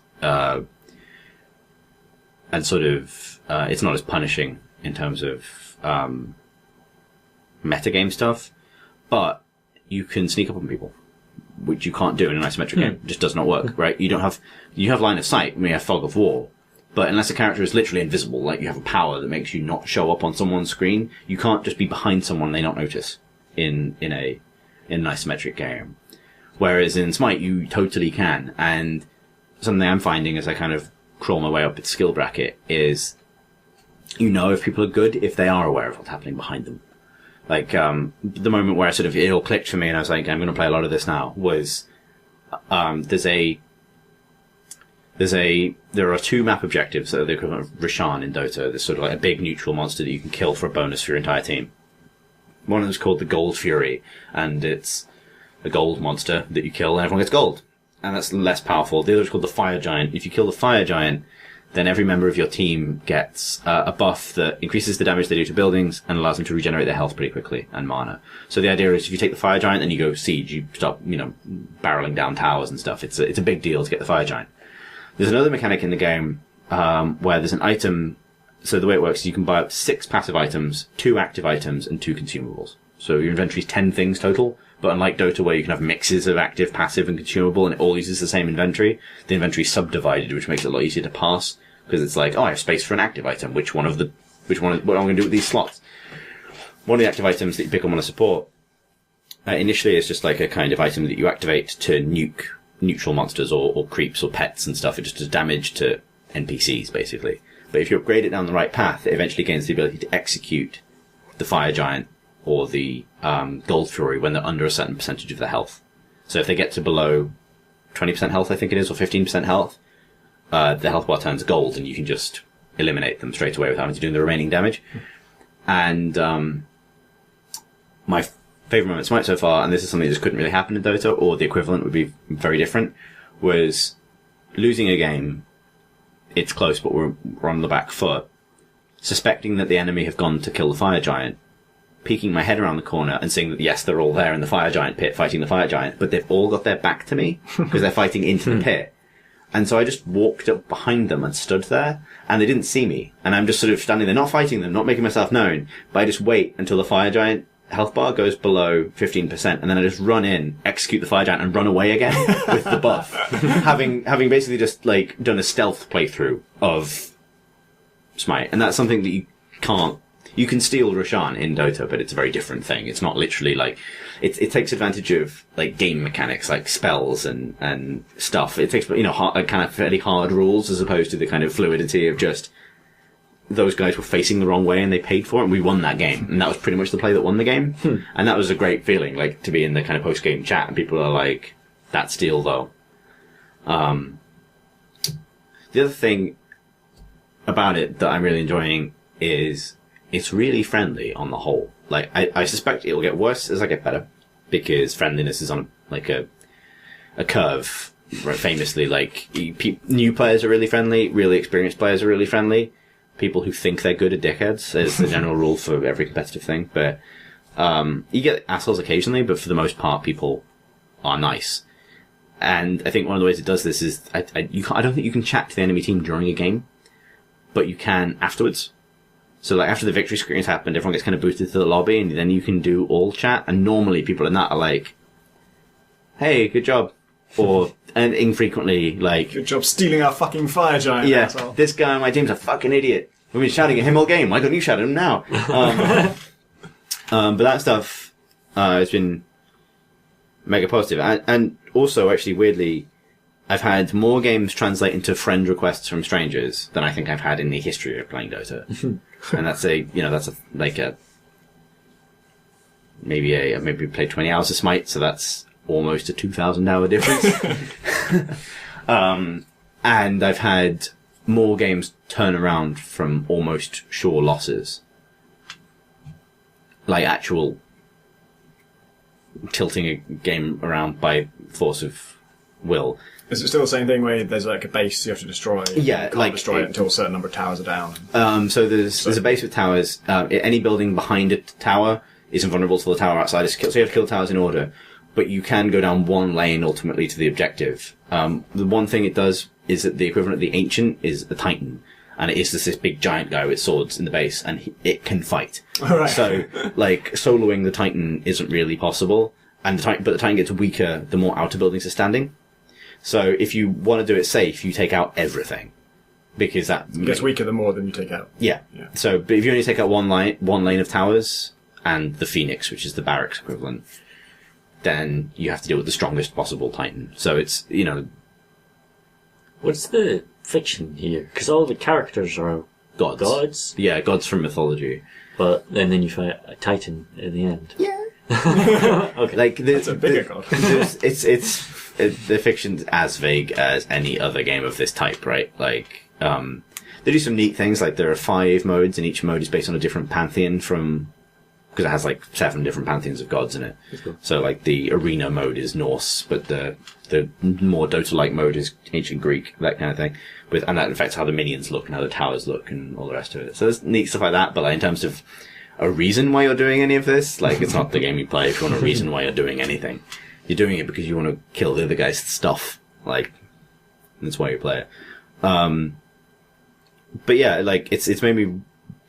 sort of it's not as punishing in terms of metagame stuff, but you can sneak up on people, which you can't do in an isometric game. It just does not work, right? You have line of sight when you have fog of war, but unless a character is literally invisible, like you have a power that makes you not show up on someone's screen, you can't just be behind someone and they not notice in an isometric game. Whereas in Smite, you totally can. And something I'm finding as I kind of crawl my way up its skill bracket is, if people are good if they are aware of what's happening behind them. Like, the moment where it all clicked for me and I was like, I'm going to play a lot of this now, was, there are 2 map objectives that are the equivalent of Roshan in Dota. There's sort of like a big neutral monster that you can kill for a bonus for your entire team. One of them is called the Gold Fury, and it's a gold monster that you kill and everyone gets gold. And that's less powerful. The other is called the Fire Giant. If you kill the Fire Giant, then every member of your team gets a buff that increases the damage they do to buildings and allows them to regenerate their health pretty quickly, and mana. So the idea is if you take the Fire Giant and you go siege, you start, barreling down towers and stuff. It's a big deal to get the Fire Giant. There's another mechanic in the game where there's an item. So the way it works is you can buy up 6 passive items, 2 active items, and 2 consumables. So your inventory's 10 things total. But unlike Dota, where you can have mixes of active, passive, and consumable, and it all uses the same inventory, the inventory's subdivided, which makes it a lot easier to pass. Because it's like, I have space for an active item. What am I going to do with these slots? One of the active items that you pick up on a support, initially is just like a kind of item that you activate to nuke neutral monsters or creeps or pets and stuff. It just does damage to NPCs, basically. But if you upgrade it down the right path, it eventually gains the ability to execute the Fire Giant or the Gold Fury when they're under a certain percentage of their health. So if they get to below 20% health, I think it is, or 15% health, the health bar turns gold and you can just eliminate them straight away without having to do the remaining damage. And my favourite moment in Smite so far, and this is something that just couldn't really happen in Dota, or the equivalent would be very different, was losing a game. It's close, but we're on the back foot. Suspecting that the enemy have gone to kill the Fire Giant, peeking my head around the corner and seeing that, yes, they're all there in the Fire Giant pit fighting the Fire Giant, but they've all got their back to me because they're fighting into the pit. And so I just walked up behind them and stood there, and they didn't see me. And I'm just sort of standing there, not fighting them, not making myself known, but I just wait until the Fire Giant health bar goes below 15%, and then I just run in, execute the Fire Giant, and run away again with the buff. having basically just, like, done a stealth playthrough of Smite. And that's something that you can steal Roshan in Dota, but it's a very different thing. It's not literally like, it takes advantage of, like, game mechanics, like spells and stuff. It takes, kind of fairly hard rules as opposed to the kind of fluidity of just those guys were facing the wrong way and they paid for it, and we won that game. And that was pretty much the play that won the game. And that was a great feeling, like, to be in the kind of post-game chat and people are like, that's steal though. The other thing about it that I'm really enjoying is it's really friendly on the whole. Like, I suspect it'll get worse as I get better, because friendliness is on, like, a curve, right? Famously, like, new players are really friendly, really experienced players are really friendly. People who think they're good are dickheads, is the general rule for every competitive thing. But, you get assholes occasionally, but for the most part, people are nice. And I think one of the ways it does this is, I don't think you can chat to the enemy team during a game, but you can afterwards. So, like, after the victory screen has happened, everyone gets kind of booted to the lobby, and then you can do all chat, and normally people in that are like, hey, good job. Or, and infrequently, like, good job stealing our fucking fire giant. yeah, asshole. This guy on my team's a fucking idiot. We've been shouting at him all game. Why don't you shout at him now? But that stuff has been mega positive. And also, actually, weirdly, I've had more games translate into friend requests from strangers than I think I've had in the history of playing Dota. And maybe we played 20 hours of Smite, so that's almost a 2,000 hour difference. And I've had more games turn around from almost sure losses. Like actual tilting a game around by force of will. Is it still the same thing where there's like a base you have to destroy? Yeah, you can't like destroy it until a certain number of towers are down. So there's a base with towers. Any building behind a tower is invulnerable to the tower outside. So you have to kill the towers in order, but you can go down one lane ultimately to the objective. The one thing it does is that the equivalent of the Ancient is the Titan, and it is just this big giant guy with swords in the base, and it can fight. Right. So, like, soloing the Titan isn't really possible, but the Titan gets weaker the more outer buildings are standing. So if you want to do it safe, you take out everything, because that gets weaker the more than you take out. Yeah. So, but if you only take out one lane of towers and the Phoenix, which is the barracks equivalent, then you have to deal with the strongest possible Titan. So it's, What's the fiction here? Because all the characters are gods. Yeah, gods from mythology. But and then you fight a Titan in the end. Yeah. Okay. Like That's a bigger god. The fiction's as vague as any other game of this type, right? Like, they do some neat things, like there are 5 modes, and each mode is based on a different pantheon because it has like 7 different pantheons of gods in it. Cool. So like the arena mode is Norse, but the more Dota-like mode is ancient Greek, that kind of thing. And that affects how the minions look and how the towers look and all the rest of it. So there's neat stuff like that, but like in terms of a reason why you're doing any of this, like it's not the game you play if you want a reason why you're doing anything. You're doing it because you want to kill the other guy's stuff. Like, that's why you play it. But yeah, like, it's made me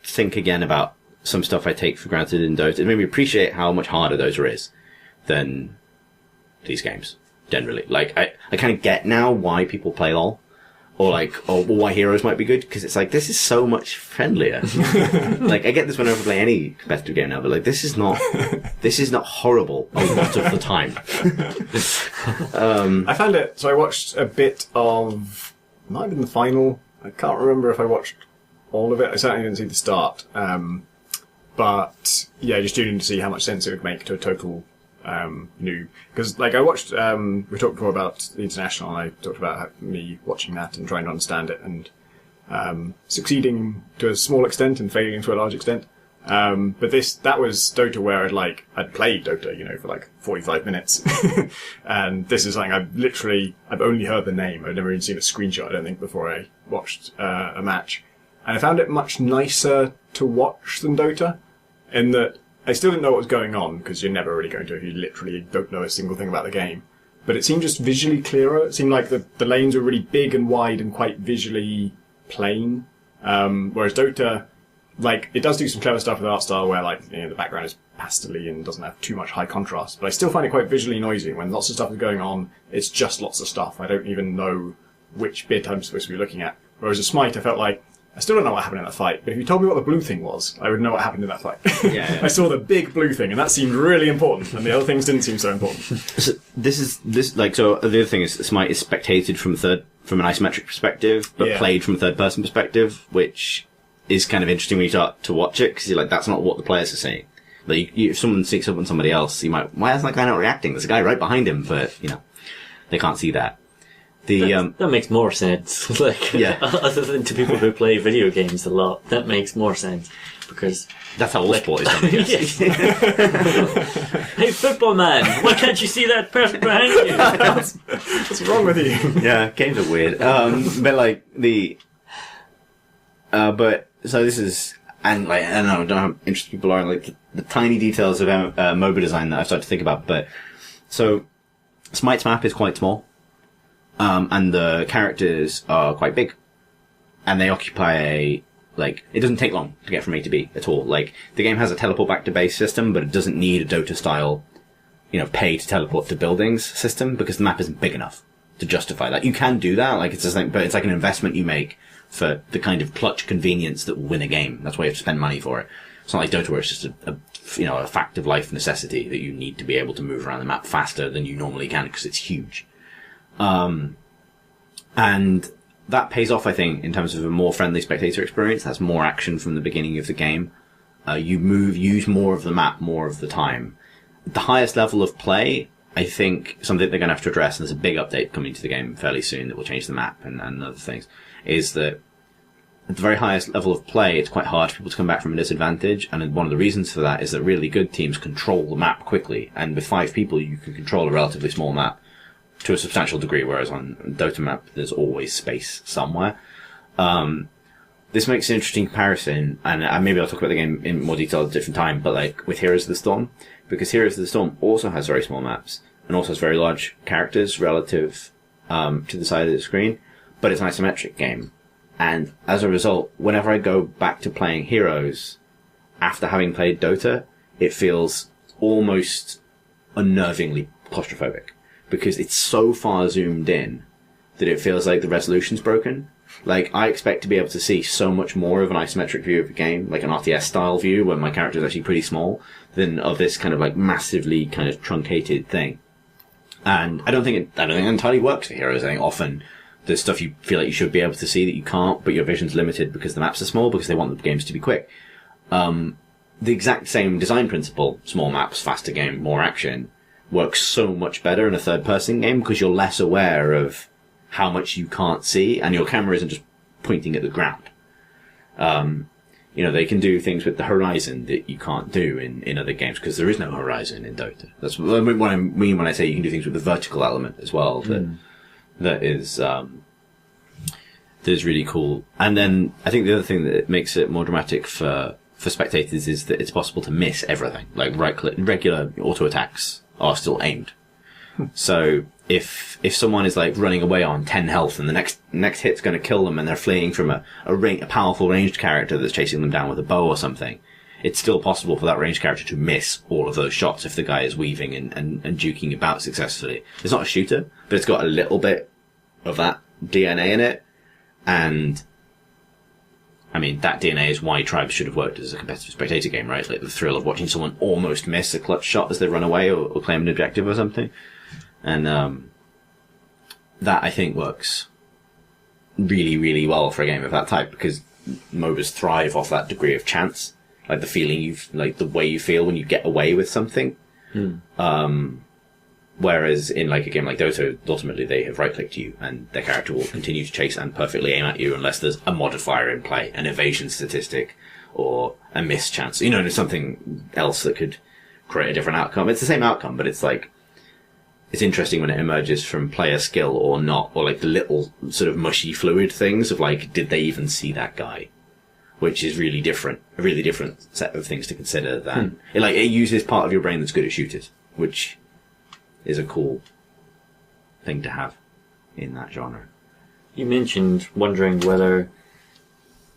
think again about some stuff I take for granted in Dota. It made me appreciate how much harder Dota is than these games, generally. Like, I kind of get now why people play LoL. Or why heroes might be good, because it's like, this is so much friendlier. Like, I get this whenever I play any competitive game now, but like, this is not horrible a lot of the time. I found it, so I watched a bit of, it might have been the final, I can't remember if I watched all of it, I certainly didn't see the start. But, yeah, just tuning in to see how much sense it would make to a total new, because like I watched, we talked before about the international, and I talked about me watching that and trying to understand it, and succeeding to a small extent and failing to a large extent. But that was Dota where I'd played Dota, for like 45 minutes, and this is something I've only heard the name. I've never even seen a screenshot, I don't think, before I watched a match, and I found it much nicer to watch than Dota, in that I still didn't know what was going on, because you're never really going to if you literally don't know a single thing about the game. But it seemed just visually clearer. It seemed like the lanes were really big and wide and quite visually plain. Whereas Dota, it does do some clever stuff with art style where, the background is pastely and doesn't have too much high contrast. But I still find it quite visually noisy. When lots of stuff is going on, it's just lots of stuff. I don't even know which bit I'm supposed to be looking at. Whereas a Smite, I felt like, I still don't know what happened in that fight, but if you told me what the blue thing was, I would know what happened in that fight. Yeah. I saw the big blue thing, and that seemed really important, and the other things didn't seem so important. So the other thing is Smite is spectated from an isometric perspective, but played from a third person perspective, which is kind of interesting when you start to watch it, because you're like, that's not what the players are saying. Like, if someone sneaks up on somebody else, you might, why is that guy not reacting? There's a guy right behind him, but, you know, they can't see that. That makes more sense. Like, Yeah. other than to people who play video games a lot, that makes more sense, because That's how all sport is done, I guess. Yes. Hey, football man, why can't you see that person behind you? What's wrong with you? Yeah, games are weird. But like but so this is, and like, I don't know how interested people are in like the tiny details of MOBA design that I've started to think about. But so Smite's map is quite small, and the characters are quite big, and they occupy like, it doesn't take long to get from A to B at all. Like, the game has a teleport back to base system, but it doesn't need a Dota style, you know, pay to teleport to buildings system, because the map isn't big enough to justify that. You can do that, like, it's just like, but it's like an investment you make for the kind of clutch convenience that will win a game. That's why you have to spend money for it. It's not like Dota where it's just a fact of life necessity that you need to be able to move around the map faster than you normally can because it's huge. And that pays off, I think, in terms of a more friendly spectator experience. That's more action from the beginning of the game. You use more of the map more of the time. The highest level of play, I think, something they're going to have to address, and there's a big update coming to the game fairly soon that will change the map and other things, is that at the very highest level of play, it's quite hard for people to come back from a disadvantage, and one of the reasons for that is that really good teams control the map quickly, and with 5 people you can control a relatively small map to a substantial degree, whereas on Dota map there's always space somewhere. This makes an interesting comparison, and maybe I'll talk about the game in more detail at a different time, but like with Heroes of the Storm, because Heroes of the Storm also has very small maps, and also has very large characters relative to the side of the screen, but it's an isometric game. And as a result, whenever I go back to playing Heroes after having played Dota, it feels almost unnervingly claustrophobic, because it's so far zoomed in that it feels like the resolution's broken. Like, I expect to be able to see so much more of an isometric view of the game, like an RTS style view where my character is actually pretty small, than of this kind of like massively kind of truncated thing. And I don't think it entirely works for Heroes. I think often there's stuff you feel like you should be able to see that you can't, but your vision's limited because the maps are small, because they want the games to be quick. The exact same design principle, small maps, faster game, more action, works so much better in a third-person game because you're less aware of how much you can't see, and your camera isn't just pointing at the ground. They can do things with the horizon that you can't do in other games, because there is no horizon in Dota. That's what I mean when I say you can do things with the vertical element as well. That is really cool. And then I think the other thing that makes it more dramatic for spectators is that it's possible to miss everything. Like right-click, regular auto attacks are still aimed. So if someone is like running away on 10 health and the next hit's going to kill them, and they're fleeing from a powerful ranged character that's chasing them down with a bow or something, it's still possible for that ranged character to miss all of those shots if the guy is weaving and duking about successfully. It's not a shooter, but it's got a little bit of that DNA in it. And I mean, that DNA is why Tribes should have worked as a competitive spectator game, right? Like the thrill of watching someone almost miss a clutch shot as they run away or claim an objective or something. And that, I think, works really, really well for a game of that type, because MOBAs thrive off that degree of chance. Like the feeling the way you feel when you get away with something. Whereas in like a game like Dota, ultimately they have right-clicked you and their character will continue to chase and perfectly aim at you unless there's a modifier in play, an evasion statistic, or a miss chance. There's something else that could create a different outcome. It's the same outcome, but it's like, it's interesting when it emerges from player skill or not, or like the little sort of mushy fluid things of like, did they even see that guy? Which is really different, a really different set of things to consider than, it uses part of your brain that's good at shooters, which is a cool thing to have in that genre. You mentioned wondering whether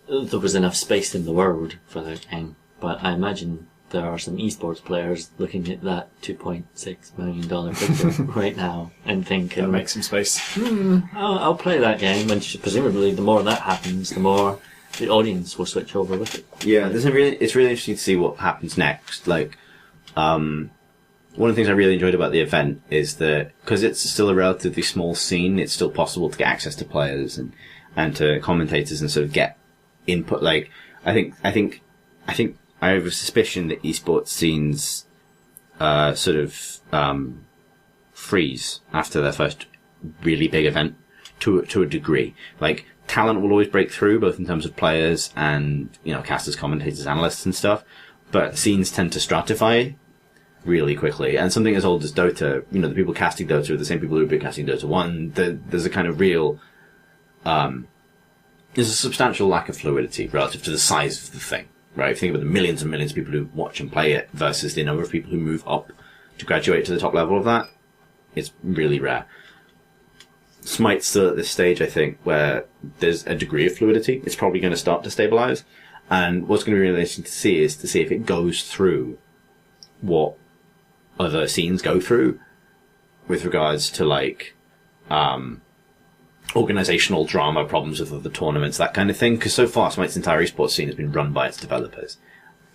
there was enough space in the world for that game, but I imagine there are some esports players looking at that $2.6 million picture right now and thinking, That'll make some space. I'll play that game, and presumably the more that happens, the more the audience will switch over with it. Yeah, it's really interesting to see what happens next. Like, one of the things I really enjoyed about the event is that, because it's still a relatively small scene, it's still possible to get access to players and to commentators and sort of get input. Like, I have a suspicion that esports scenes, sort of, freeze after their first really big event to a degree. Like, talent will always break through, both in terms of players and, casters, commentators, analysts and stuff, but scenes tend to stratify really quickly. And something as old as Dota, the people casting Dota are the same people who've been casting Dota 1. There's a kind of real, there's a substantial lack of fluidity relative to the size of the thing, right? If you think about the millions and millions of people who watch and play it versus the number of people who move up to graduate to the top level of that, it's really rare. Smite's still at this stage, I think, where there's a degree of fluidity. It's probably going to start to stabilize. And what's going to be really interesting to see is to see if it goes through what other scenes go through with regards to, like, organizational drama, problems with other tournaments, that kind of thing. Because so far, Smite's entire esports scene has been run by its developers.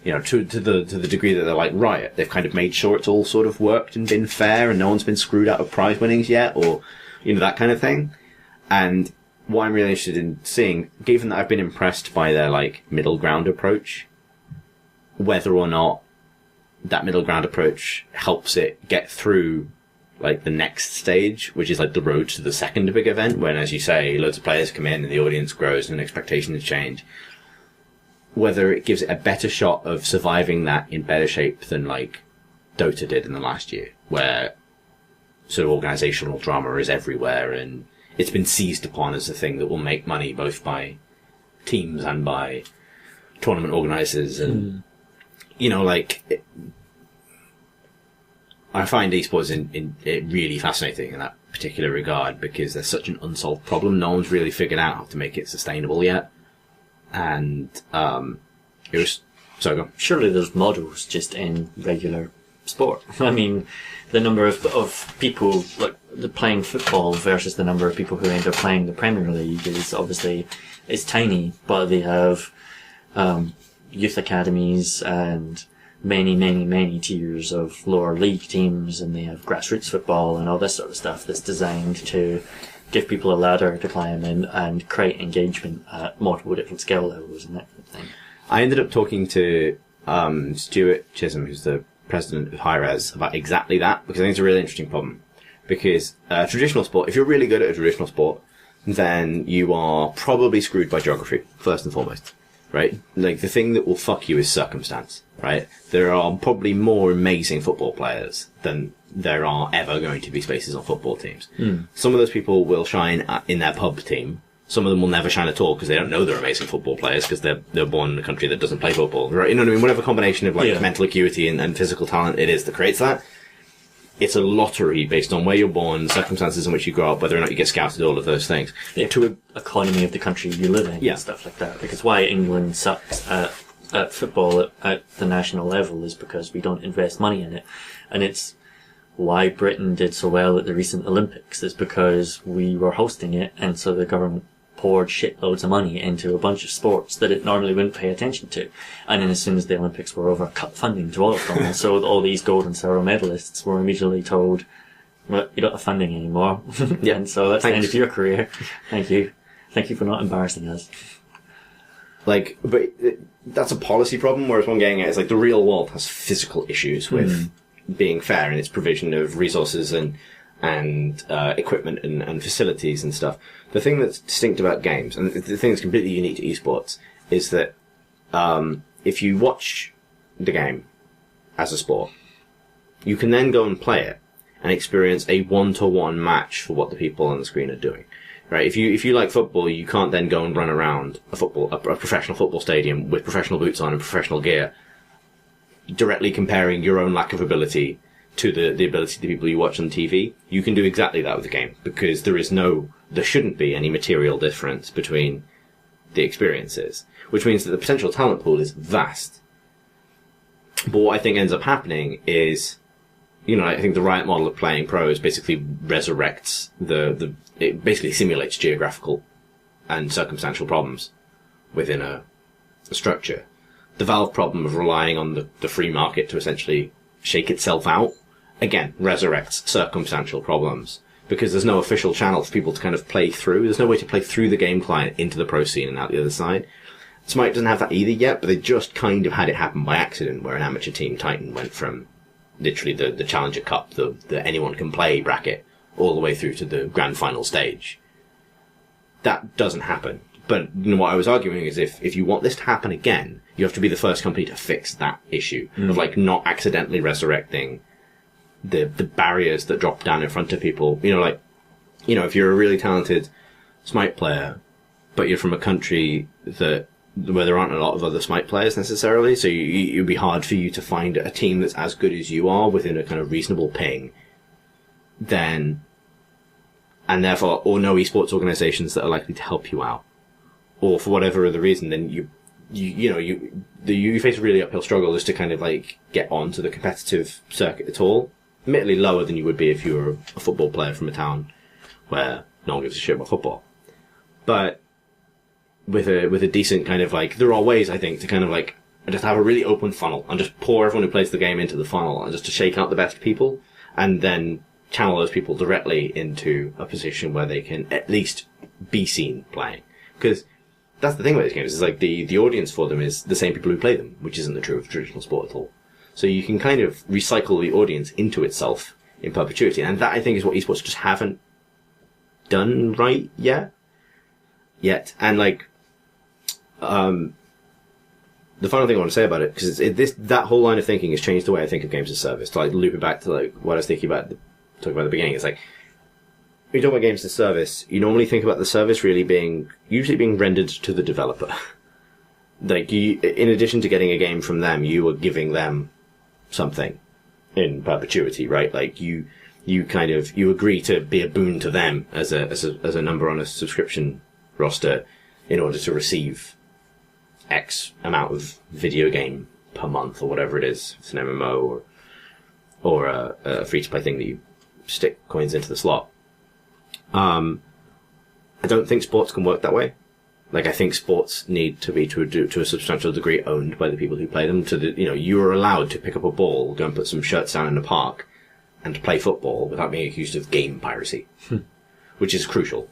To the degree that they're like Riot. They've kind of made sure it's all sort of worked and been fair and no one's been screwed out of prize winnings yet, or that kind of thing. And what I'm really interested in seeing, given that I've been impressed by their, like, middle ground approach, whether or not that middle ground approach helps it get through, like, the next stage, which is, like, the road to the second big event, when, as you say, loads of players come in and the audience grows and expectations change. Whether it gives it a better shot of surviving that in better shape than, like, Dota did in the last year, where sort of organizational drama is everywhere and it's been seized upon as a thing that will make money both by teams and by tournament organizers. And, I find esports in really fascinating in that particular regard because there's such an unsolved problem. No one's really figured out how to make it sustainable yet. And, it was, sorry, go on. Surely there's models just in regular sport. I mean, the number of people playing football versus the number of people who end up playing the Premier League is tiny, but they have youth academies and many tiers of lower league teams, and they have grassroots football and all this sort of stuff that's designed to give people a ladder to climb in and create engagement at multiple different skill levels and that kind of thing. I ended up talking to Stuart Chisholm, who's the president of Hi-Res, about exactly that, because I think it's a really interesting problem. Because traditional sport, if you're really good at a traditional sport, then you are probably screwed by geography, first and foremost, right? Like, the thing that will fuck you is circumstance, right? There are probably more amazing football players than there are ever going to be spaces on football teams. Some of those people will shine in their pub team. Some of them will never shine at all because they don't know they're amazing football players because they're born in a country that doesn't play football, right? You know what I mean? Whatever combination of, like, mental acuity and physical talent it is that creates that. It's a lottery based on where you're born, circumstances in which you grow up, whether or not you get scouted, all of those things. The economy of the country you live in and stuff like that. Because why England sucks at football at the national level is because we don't invest money in it. And it's why Britain did so well at the recent Olympics is because we were hosting it, and so the government poured shitloads of money into a bunch of sports that it normally wouldn't pay attention to. And then as soon as the Olympics were over, cut funding to all of them. And so all these gold and silver medalists were immediately told, well, you don't have funding anymore. And so that's the end of your career. Thank you. Thank you for not embarrassing us. Like, but that's a policy problem, whereas what I'm getting at is, like, the real world has physical issues with being fair in its provision of resources and equipment and facilities and stuff. The thing that's distinct about games, and the thing that's completely unique to esports, is that if you watch the game as a sport, you can then go and play it and experience a one-to-one match for what the people on the screen are doing. Right? If you like football, you can't then go and run around a professional football stadium with professional boots on and professional gear, directly comparing your own lack of ability to the ability of the people you watch on TV. You can do exactly that with the game, because there shouldn't be any material difference between the experiences, which means that the potential talent pool is vast. But what I think ends up happening is, I think the Riot model of playing pros basically resurrects it basically simulates geographical and circumstantial problems within a structure. The Valve problem of relying on the free market to essentially shake itself out, again, resurrects circumstantial problems, because there's no official channel for people to kind of play through. There's no way to play through the game client into the pro scene and out the other side. Smite doesn't have that either yet, but they just kind of had it happen by accident, where an amateur team, Titan, went from literally the Challenger Cup, the anyone can play bracket, all the way through to the grand final stage. That doesn't happen. But what I was arguing is if you want this to happen again, you have to be the first company to fix that issue of like not accidentally resurrecting the barriers that drop down in front of people. If you're a really talented Smite player, but you're from a country where there aren't a lot of other Smite players necessarily, so it would be hard for you to find a team that's as good as you are within a kind of reasonable ping, and therefore, or no esports organizations that are likely to help you out, or for whatever other reason, then you face a really uphill struggle just to kind of like get onto the competitive circuit at all. Admittedly lower than you would be if you were a football player from a town where no one gives a shit about football. But with a decent kind of like, there are ways, I think, to kind of like just have a really open funnel and just pour everyone who plays the game into the funnel and just to shake out the best people and then channel those people directly into a position where they can at least be seen playing. Because that's the thing about these games, is like the audience for them is the same people who play them, which isn't the true of traditional sport at all. So you can kind of recycle the audience into itself in perpetuity. And that, I think, is what esports just haven't done right yet. And like, the final thing I want to say about it, because that whole line of thinking has changed the way I think of games as service. To like loop it back to like what I was thinking about, talking about at the beginning. It's like, when you talk about games as service, you normally think about the service usually being rendered to the developer. Like, in addition to getting a game from them, you are giving them something in perpetuity, right? Like you agree to be a boon to them as a number on a subscription roster in order to receive X amount of video game per month or whatever it is. If it's an MMO or a free to play thing that you stick coins into the slot. I don't think sports can work that way. Like, I think sports need to be to a substantial degree owned by the people who play them. You are allowed to pick up a ball, go and put some shirts down in the park, and play football without being accused of game piracy, which is crucial.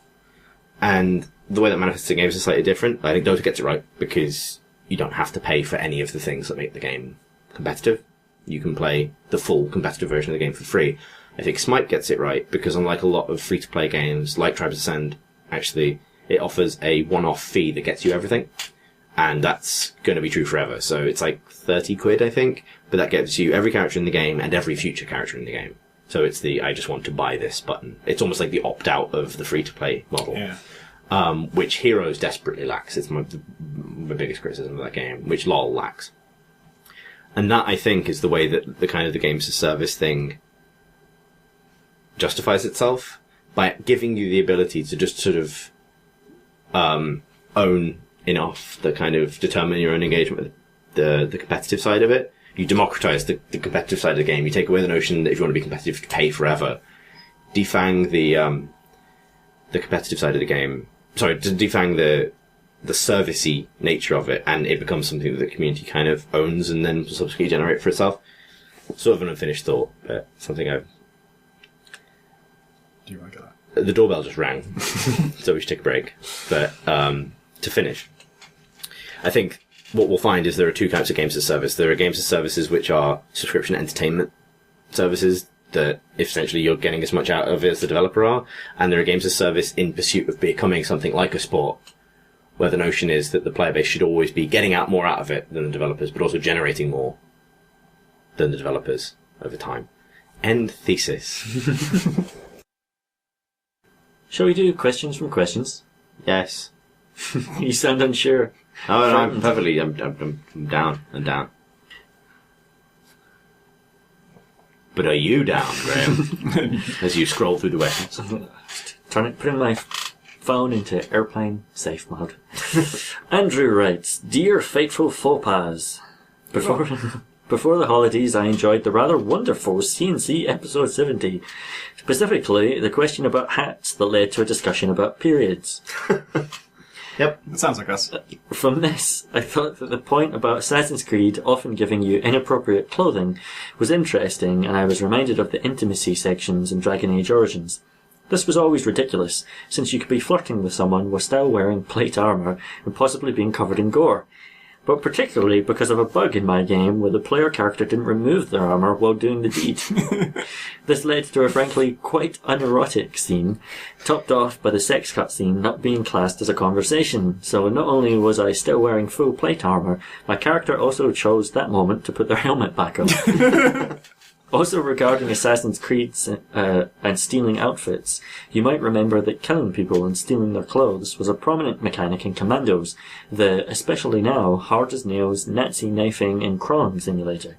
And the way that manifests in games is slightly different. I think Dota gets it right because you don't have to pay for any of the things that make the game competitive. You can play the full competitive version of the game for free. I think Smite gets it right because, unlike a lot of free-to-play games like Tribes Ascend, actually, it offers a one-off fee that gets you everything. And that's going to be true forever. So it's like 30 quid, I think. But that gets you every character in the game and every future character in the game. So it's the I just want to buy this button. It's almost like the opt-out of the free-to-play model. Yeah. Which Heroes desperately lacks. It's my biggest criticism of that game, which LoL lacks. And that, I think, is the way that the kind of the games as service thing justifies itself, by giving you the ability to just sort of own enough that kind of determine your own engagement with the competitive side of it. You democratize the competitive side of the game. You take away the notion that if you want to be competitive, you pay forever. Defang the competitive side of the game. Sorry, defang the servicey nature of it, and it becomes something that the community kind of owns and then subsequently generate for itself. Sort of an unfinished thought, but something I've... Do you want to get that? The doorbell just rang, so we should take a break. But to finish, I think what we'll find is there are two types of games as service. There are games as services which are subscription entertainment services that essentially you're getting as much out of it as the developer are, and there are games as service in pursuit of becoming something like a sport, where the notion is that the player base should always be getting more out of it than the developers, but also generating more than the developers over time. End thesis. Shall we do questions from questions? Yes. You sound unsure. Oh, no, I'm perfectly. I'm down. I'm down. But are you down, Graham? As you scroll through the questions. Putting my phone into airplane safe mode. Andrew writes, "Dear Fateful Faux Pas, before the holidays I enjoyed the rather wonderful CNC episode 70. Specifically, the question about hats that led to a discussion about periods." Yep, it sounds like us. From this, I thought that the point about Assassin's Creed often giving you inappropriate clothing was interesting, and I was reminded of the intimacy sections in Dragon Age Origins. This was always ridiculous, since you could be flirting with someone while still wearing plate armour and possibly being covered in gore. But particularly because of a bug in my game where the player character didn't remove their armour while doing the deed. This led to a frankly quite unerotic scene, topped off by the sex cutscene not being classed as a conversation. So not only was I still wearing full plate armour, my character also chose that moment to put their helmet back on. Also regarding Assassin's Creed and stealing outfits, you might remember that killing people and stealing their clothes was a prominent mechanic in Commandos, the, especially now, hard-as-nails Nazi knifing and crawling simulator.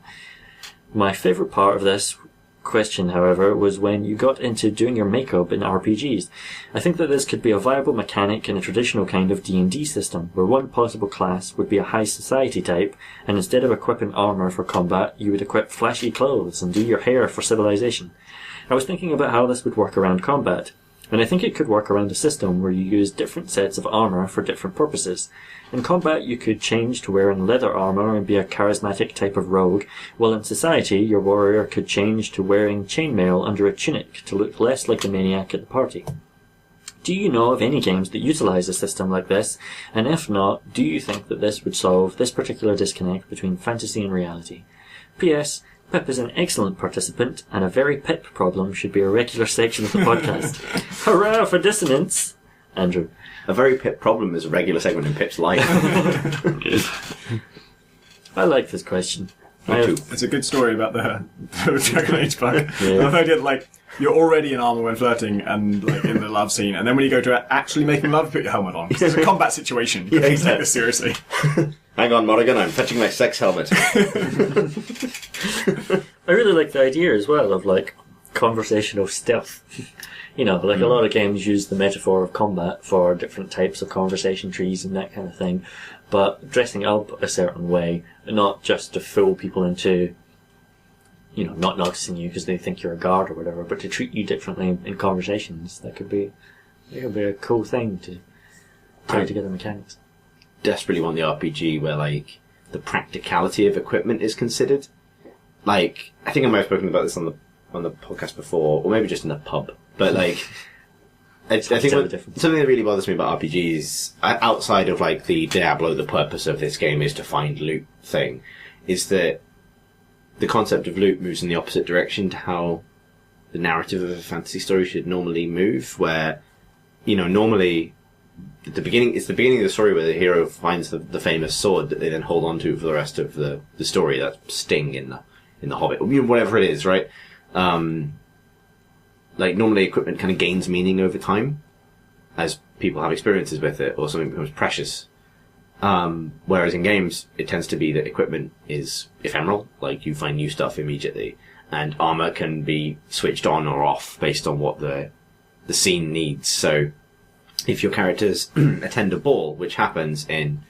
My favourite part of this question, however, was when you got into doing your makeup in RPGs. I think that this could be a viable mechanic in a traditional kind of D&D system, where one possible class would be a high society type, and instead of equipping armour for combat, you would equip flashy clothes and do your hair for Civilisation. I was thinking about how this would work around combat, and I think it could work around a system where you use different sets of armour for different purposes. In combat, you could change to wearing leather armour and be a charismatic type of rogue, while in society, your warrior could change to wearing chainmail under a tunic to look less like the maniac at the party. Do you know of any games that utilise a system like this? And if not, do you think that this would solve this particular disconnect between fantasy and reality? P.S. Pip is an excellent participant, and a very Pip problem should be a regular section of the podcast. Hurrah for dissonance! Andrew. A very Pip problem is a regular segment in Pip's life. I like this question. It's a good story about the Dragon Age bug. Yeah. I've heard it, like, you're already in armour when flirting and, like, in the love scene, and then when you go to actually making love, put your helmet on. It's a combat situation. You can't take this seriously. Hang on, Morrigan, I'm fetching my sex helmet. I really like the idea as well of, like, conversational stealth. You know, like a lot of games use the metaphor of combat for different types of conversation trees and that kind of thing, but dressing up a certain way, not just to fool people into, you know, not noticing you because they think you're a guard or whatever, but to treat you differently in conversations. That could be a cool thing to tie together mechanics. Desperately want the RPG where, like, the practicality of equipment is considered. Like, I think I might have spoken about this on the podcast before, or maybe just in a pub. But, like, I think something that really bothers me about RPGs, outside of, like, the Diablo, the purpose of this game is to find loot thing, is that the concept of loot moves in the opposite direction to how the narrative of a fantasy story should normally move, where, you know, normally it's the beginning of the story where the hero finds the famous sword that they then hold on to for the rest of the story, that Sting in the Hobbit, or, you know, whatever it is, right? Like, normally equipment kind of gains meaning over time as people have experiences with it, or something becomes precious. Whereas in games, it tends to be that equipment is ephemeral, like you find new stuff immediately, and armor can be switched on or off based on what the scene needs. So, if your characters attend a ball, which happens in,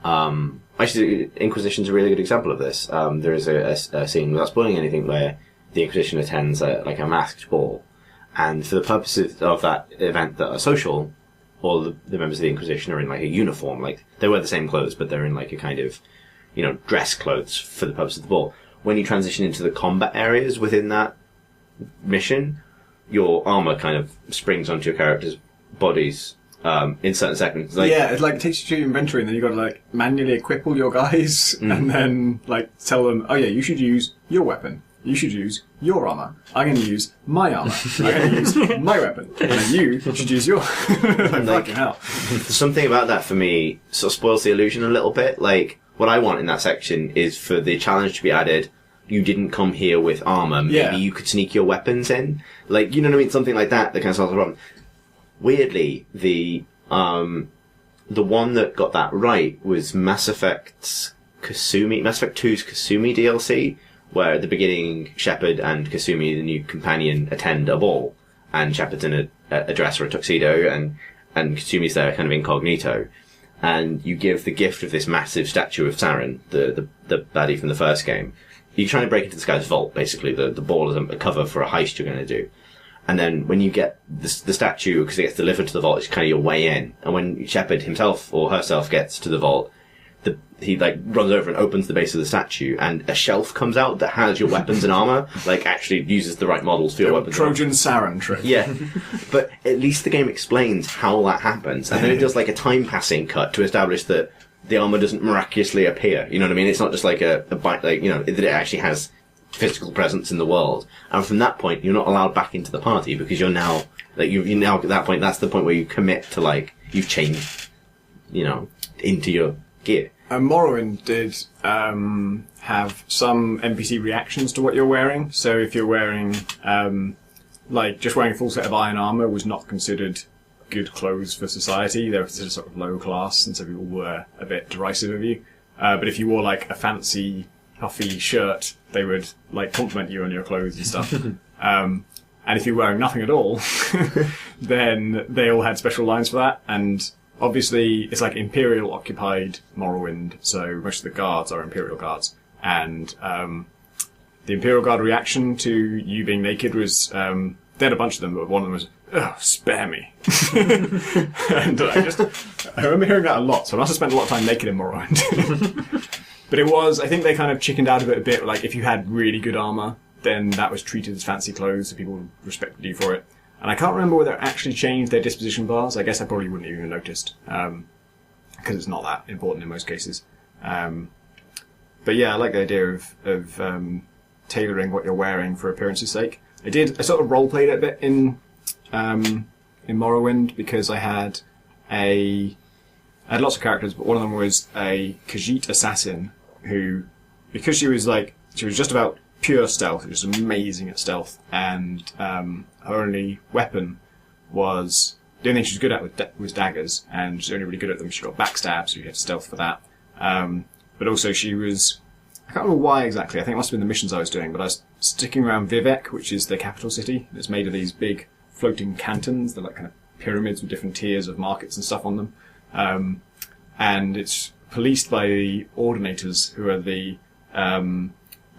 actually, Inquisition's a really good example of this. There is a scene, without spoiling anything, where the Inquisition attends a masked ball, and for the purposes of that event that are social, all the members of the Inquisition are in, like, a uniform. Like, they wear the same clothes, but they're in, like, a kind of, you know, dress clothes for the purpose of the ball. When you transition into the combat areas within that mission, your armor kind of springs onto your characters' bodies in certain seconds. Like, yeah, it, like, takes you to your inventory, and then you got to, like, manually equip all your guys, and then, like, tell them, oh yeah, you should use your weapon. You should use your armour. I'm going to use my armour. I'm going to use my weapon. And you should use your... like, fucking hell. Something about that for me sort of spoils the illusion a little bit. Like, what I want in that section is for the challenge to be added, you didn't come here with armour, maybe you could sneak your weapons in. Like, you know what I mean? Something like that kind of solves the problem. Weirdly, the one that got that right was Mass Effect 2's Kasumi DLC, where at the beginning, Shepard and Kasumi, the new companion, attend a ball, and Shepard's in a dress or a tuxedo, and Kasumi's there kind of incognito, and you give the gift of this massive statue of Saren, the baddie from the first game. You're trying to break into this guy's vault, basically. The ball is a cover for a heist you're going to do. And then when you get the statue, because it gets delivered to the vault, it's kind of your way in. And when Shepard himself or herself gets to the vault, he like runs over and opens the base of the statue, and a shelf comes out that has your weapons and armor. Like actually uses the right models for your weapons. Trojan Saran trick. Yeah, but at least the game explains how that happens, and then it does like a time passing cut to establish that the armor doesn't miraculously appear. You know what I mean? It's not just like a bite, like that it actually has physical presence in the world. And from that point, you're not allowed back into the party because you're now like you now at that point. That's the point where you commit to like you've changed, into your gear. And Morrowind did have some NPC reactions to what you're wearing. So if you're wearing, just wearing a full set of iron armour was not considered good clothes for society. They were considered sort of low class, and so people were a bit derisive of you. But if you wore like a fancy, puffy shirt, they would like compliment you on your clothes and stuff. And if you're wearing nothing at all, then they all had special lines for that. And obviously, it's like Imperial occupied Morrowind, so most of the guards are Imperial guards. And the Imperial Guard reaction to you being naked was, they had a bunch of them, but one of them was, "Oh, spare me." And I remember hearing that a lot, so I must have spent a lot of time naked in Morrowind. But I think they kind of chickened out of it a bit, like if you had really good armour, then that was treated as fancy clothes, so people respected you for it. And I can't remember whether it actually changed their disposition bars. I guess I probably wouldn't even have noticed, because it's not that important in most cases. But yeah, I like the idea of tailoring what you're wearing for appearance's sake. I sort of role-played it a bit in Morrowind, because I had lots of characters, but one of them was a Khajiit assassin who, because she was just about pure stealth, she was amazing at stealth, and her only weapon was, the only thing she was good at was daggers, and she's only really good at them. She got backstab, so you had to stealth for that. But also she was, I can't remember why exactly, I think it must have been the missions I was doing, but I was sticking around Vivek, which is the capital city. It's made of these big floating cantons. They're like kind of pyramids with different tiers of markets and stuff on them. And it's policed by the Ordinators, who are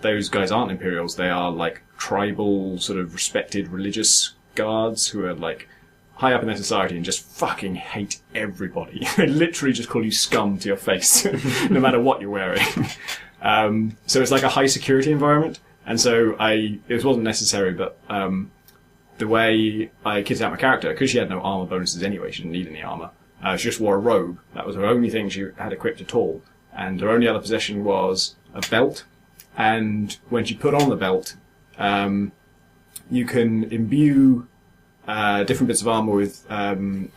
those guys aren't Imperials, they are like tribal, sort of respected religious guards who are like high up in their society and just fucking hate everybody. They literally just call you scum to your face, no matter what you're wearing. So it's like a high security environment, and so it wasn't necessary, but the way I kitted out my character, because she had no armor bonuses anyway, she didn't need any armor. She just wore a robe. That was her only thing she had equipped at all. And her only other possession was a belt. And when she put on the belt, you can imbue different bits of armor with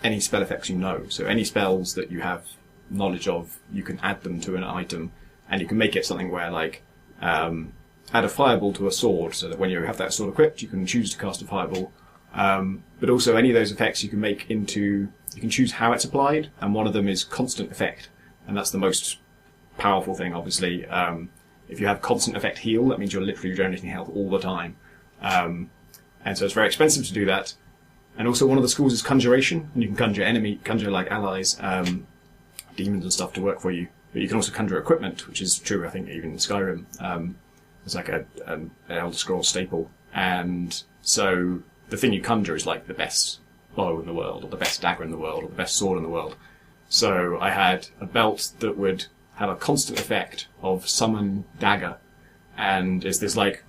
any spell effects you know. So any spells that you have knowledge of, you can add them to an item. And you can make it something where, like, add a fireball to a sword, so that when you have that sword equipped, you can choose to cast a fireball. But also any of those effects you can make into, you can choose how it's applied, and one of them is constant effect. And that's the most powerful thing, obviously. If you have constant effect heal, that means you're literally regenerating health all the time. And so it's very expensive to do that. And also one of the schools is conjuration, and you can conjure like allies, demons and stuff to work for you. But you can also conjure equipment, which is true, I think, even in Skyrim. It's like an Elder Scrolls staple. And so the thing you conjure is like the best bow in the world, or the best dagger in the world, or the best sword in the world. So I had a belt that would have a constant effect of summon dagger, and it's this like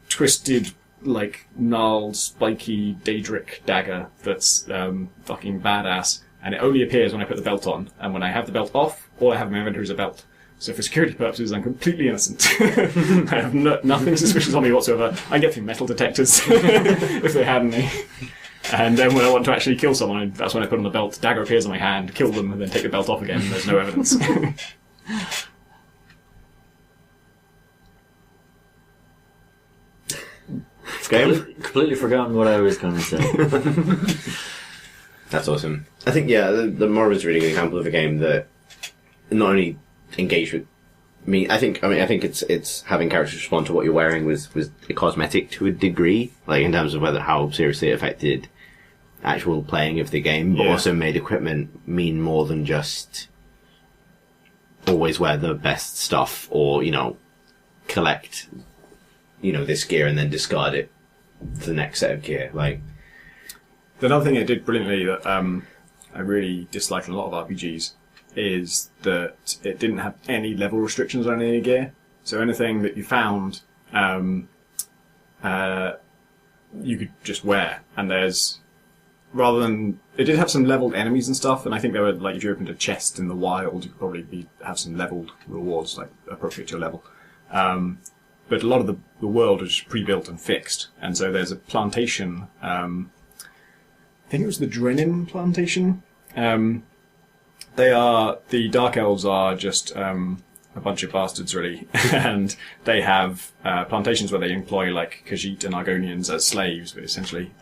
twisted, like gnarled, spiky Daedric dagger that's fucking badass, and it only appears when I put the belt on, and when I have the belt off, all I have in my inventory is a belt. So for security purposes, I'm completely innocent. I have nothing suspicious on me whatsoever. I get through metal detectors if they had any. And then when I want to actually kill someone, that's when I put on the belt, dagger appears on my hand, kill them, and then take the belt off again, and there's no evidence. Completely forgotten what I was going to say. That's awesome. I think, yeah, the Morrowind is a really good example of a game that not only engaged with me. I think it's having characters respond to what you're wearing was cosmetic to a degree, like in terms of how seriously it affected actual playing of the game, but also made equipment mean more than just always wear the best stuff, or collect this gear and then discard it for the next set of gear. Like, the other thing it did brilliantly that I really dislike in a lot of RPGs is that it didn't have any level restrictions on any gear. So anything that you found, you could just wear. And it did have some leveled enemies and stuff, and I think they were, like, if you opened a chest in the wild, you could probably have some leveled rewards, like, appropriate to your level. But a lot of the world was pre-built and fixed, and so there's a plantation, I think it was the Drennin plantation. The Dark Elves are just a bunch of bastards, really, and they have plantations where they employ, like, Khajiit and Argonians as slaves, essentially.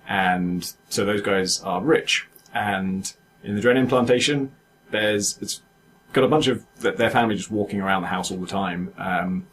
And so those guys are rich. And in the Drennin plantation, it's got a bunch of their family just walking around the house all the time.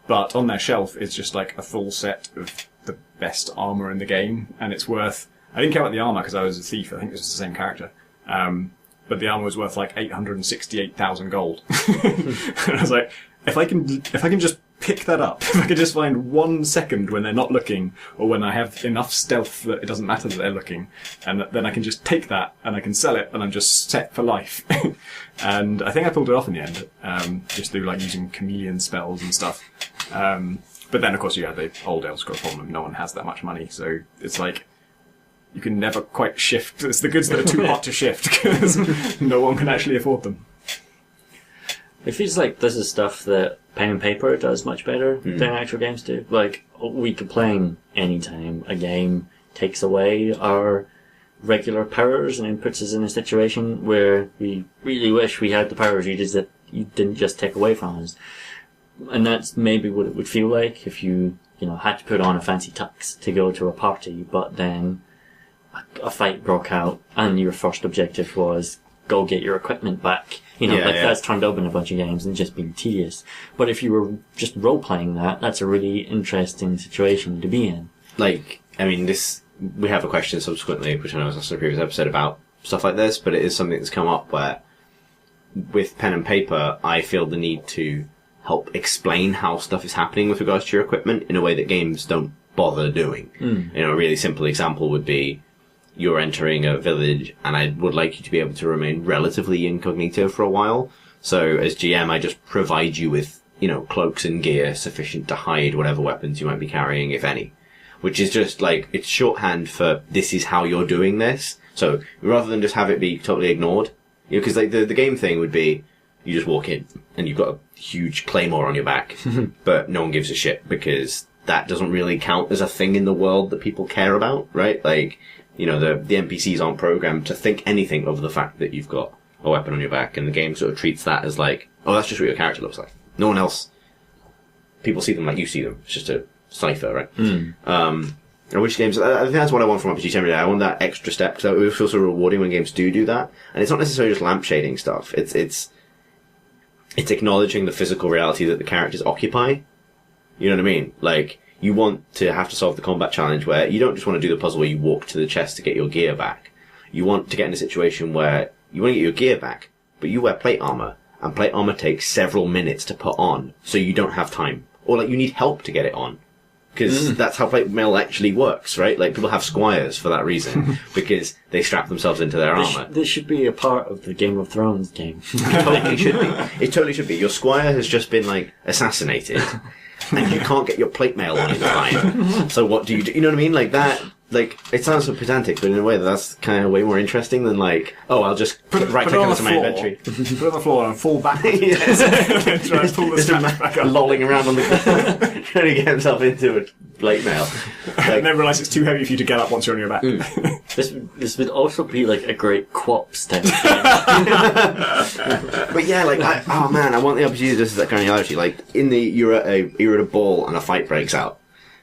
But on their shelf, it's just like a full set of the best armour in the game. And it's worth, I didn't count out the armour because I was a thief. I think this was the same character. But the armour was worth like 868,000 gold. And I was like, if I can just pick that up, if I can just find 1 second when they're not looking, or when I have enough stealth that it doesn't matter that they're looking, and then I can just take that and I can sell it, and I'm just set for life. And I think I pulled it off in the end, just through like using chameleon spells and stuff. But then of course you have the old Elves got a problem, no one has that much money, so it's like you can never quite shift. It's the goods that are too hot to shift because no one can actually afford them. It feels like this is stuff that pen and paper does much better than actual games do. Like, we could play anytime a game takes away our regular powers and puts us in a situation where we really wish we had the powers you didn't just take away from us. And that's maybe what it would feel like if you had to put on a fancy tux to go to a party, but then a fight broke out and your first objective was go get your equipment back. That's turned up in a bunch of games and just been tedious. But if you were just role-playing that's a really interesting situation to be in. Like, I mean, we have a question subsequently, which I know was asked in a previous episode about stuff like this, but it is something that's come up where, with pen and paper, I feel the need to help explain how stuff is happening with regards to your equipment in a way that games don't bother doing. A really simple example would be, you're entering a village, and I would like you to be able to remain relatively incognito for a while. So, as GM, I just provide you with, cloaks and gear sufficient to hide whatever weapons you might be carrying, if any. Which is just, like, it's shorthand for, this is how you're doing this. So, rather than just have it be totally ignored, because like, the game thing would be, you just walk in, and you've got a huge claymore on your back, but no one gives a shit, because that doesn't really count as a thing in the world that people care about, right? Like, the NPCs aren't programmed to think anything of the fact that you've got a weapon on your back, and the game sort of treats that as like, oh, that's just what your character looks like. No one else. People see them like you see them. It's just a cipher, right? And which games, I think that's what I want from RPG every day. I want that extra step, because it feels so rewarding when games do that. And it's not necessarily just lampshading stuff. It's acknowledging the physical reality that the characters occupy. You know what I mean? Like, you want to have to solve the combat challenge where you don't just want to do the puzzle where you walk to the chest to get your gear back. You want to get in a situation where you want to get your gear back, but you wear plate armor, and plate armor takes several minutes to put on, so you don't have time. Or, like, you need help to get it on. Because that's how plate mail actually works, right? Like, people have squires for that reason, because they strap themselves into their armor. This should be a part of the Game of Thrones game. It totally should be. It totally should be. Your squire has just been, like, assassinated, and you can't get your plate mail on in time. So what do? You know what I mean? Like that, like, it sounds so pedantic, but in a way that's kind of way more interesting than like, oh, I'll just right click onto my inventory. Put it on the floor and fall backwards. Try and pull the straps back up. Lolling around on the ground, trying to get himself into a plate mail. Like, and then realise it's too heavy for you to get up once you're on your back. This would also be like a great co-op type of But yeah, like, oh man, I want the opportunity to just that granularity. Like, in the you're at a ball and a fight breaks out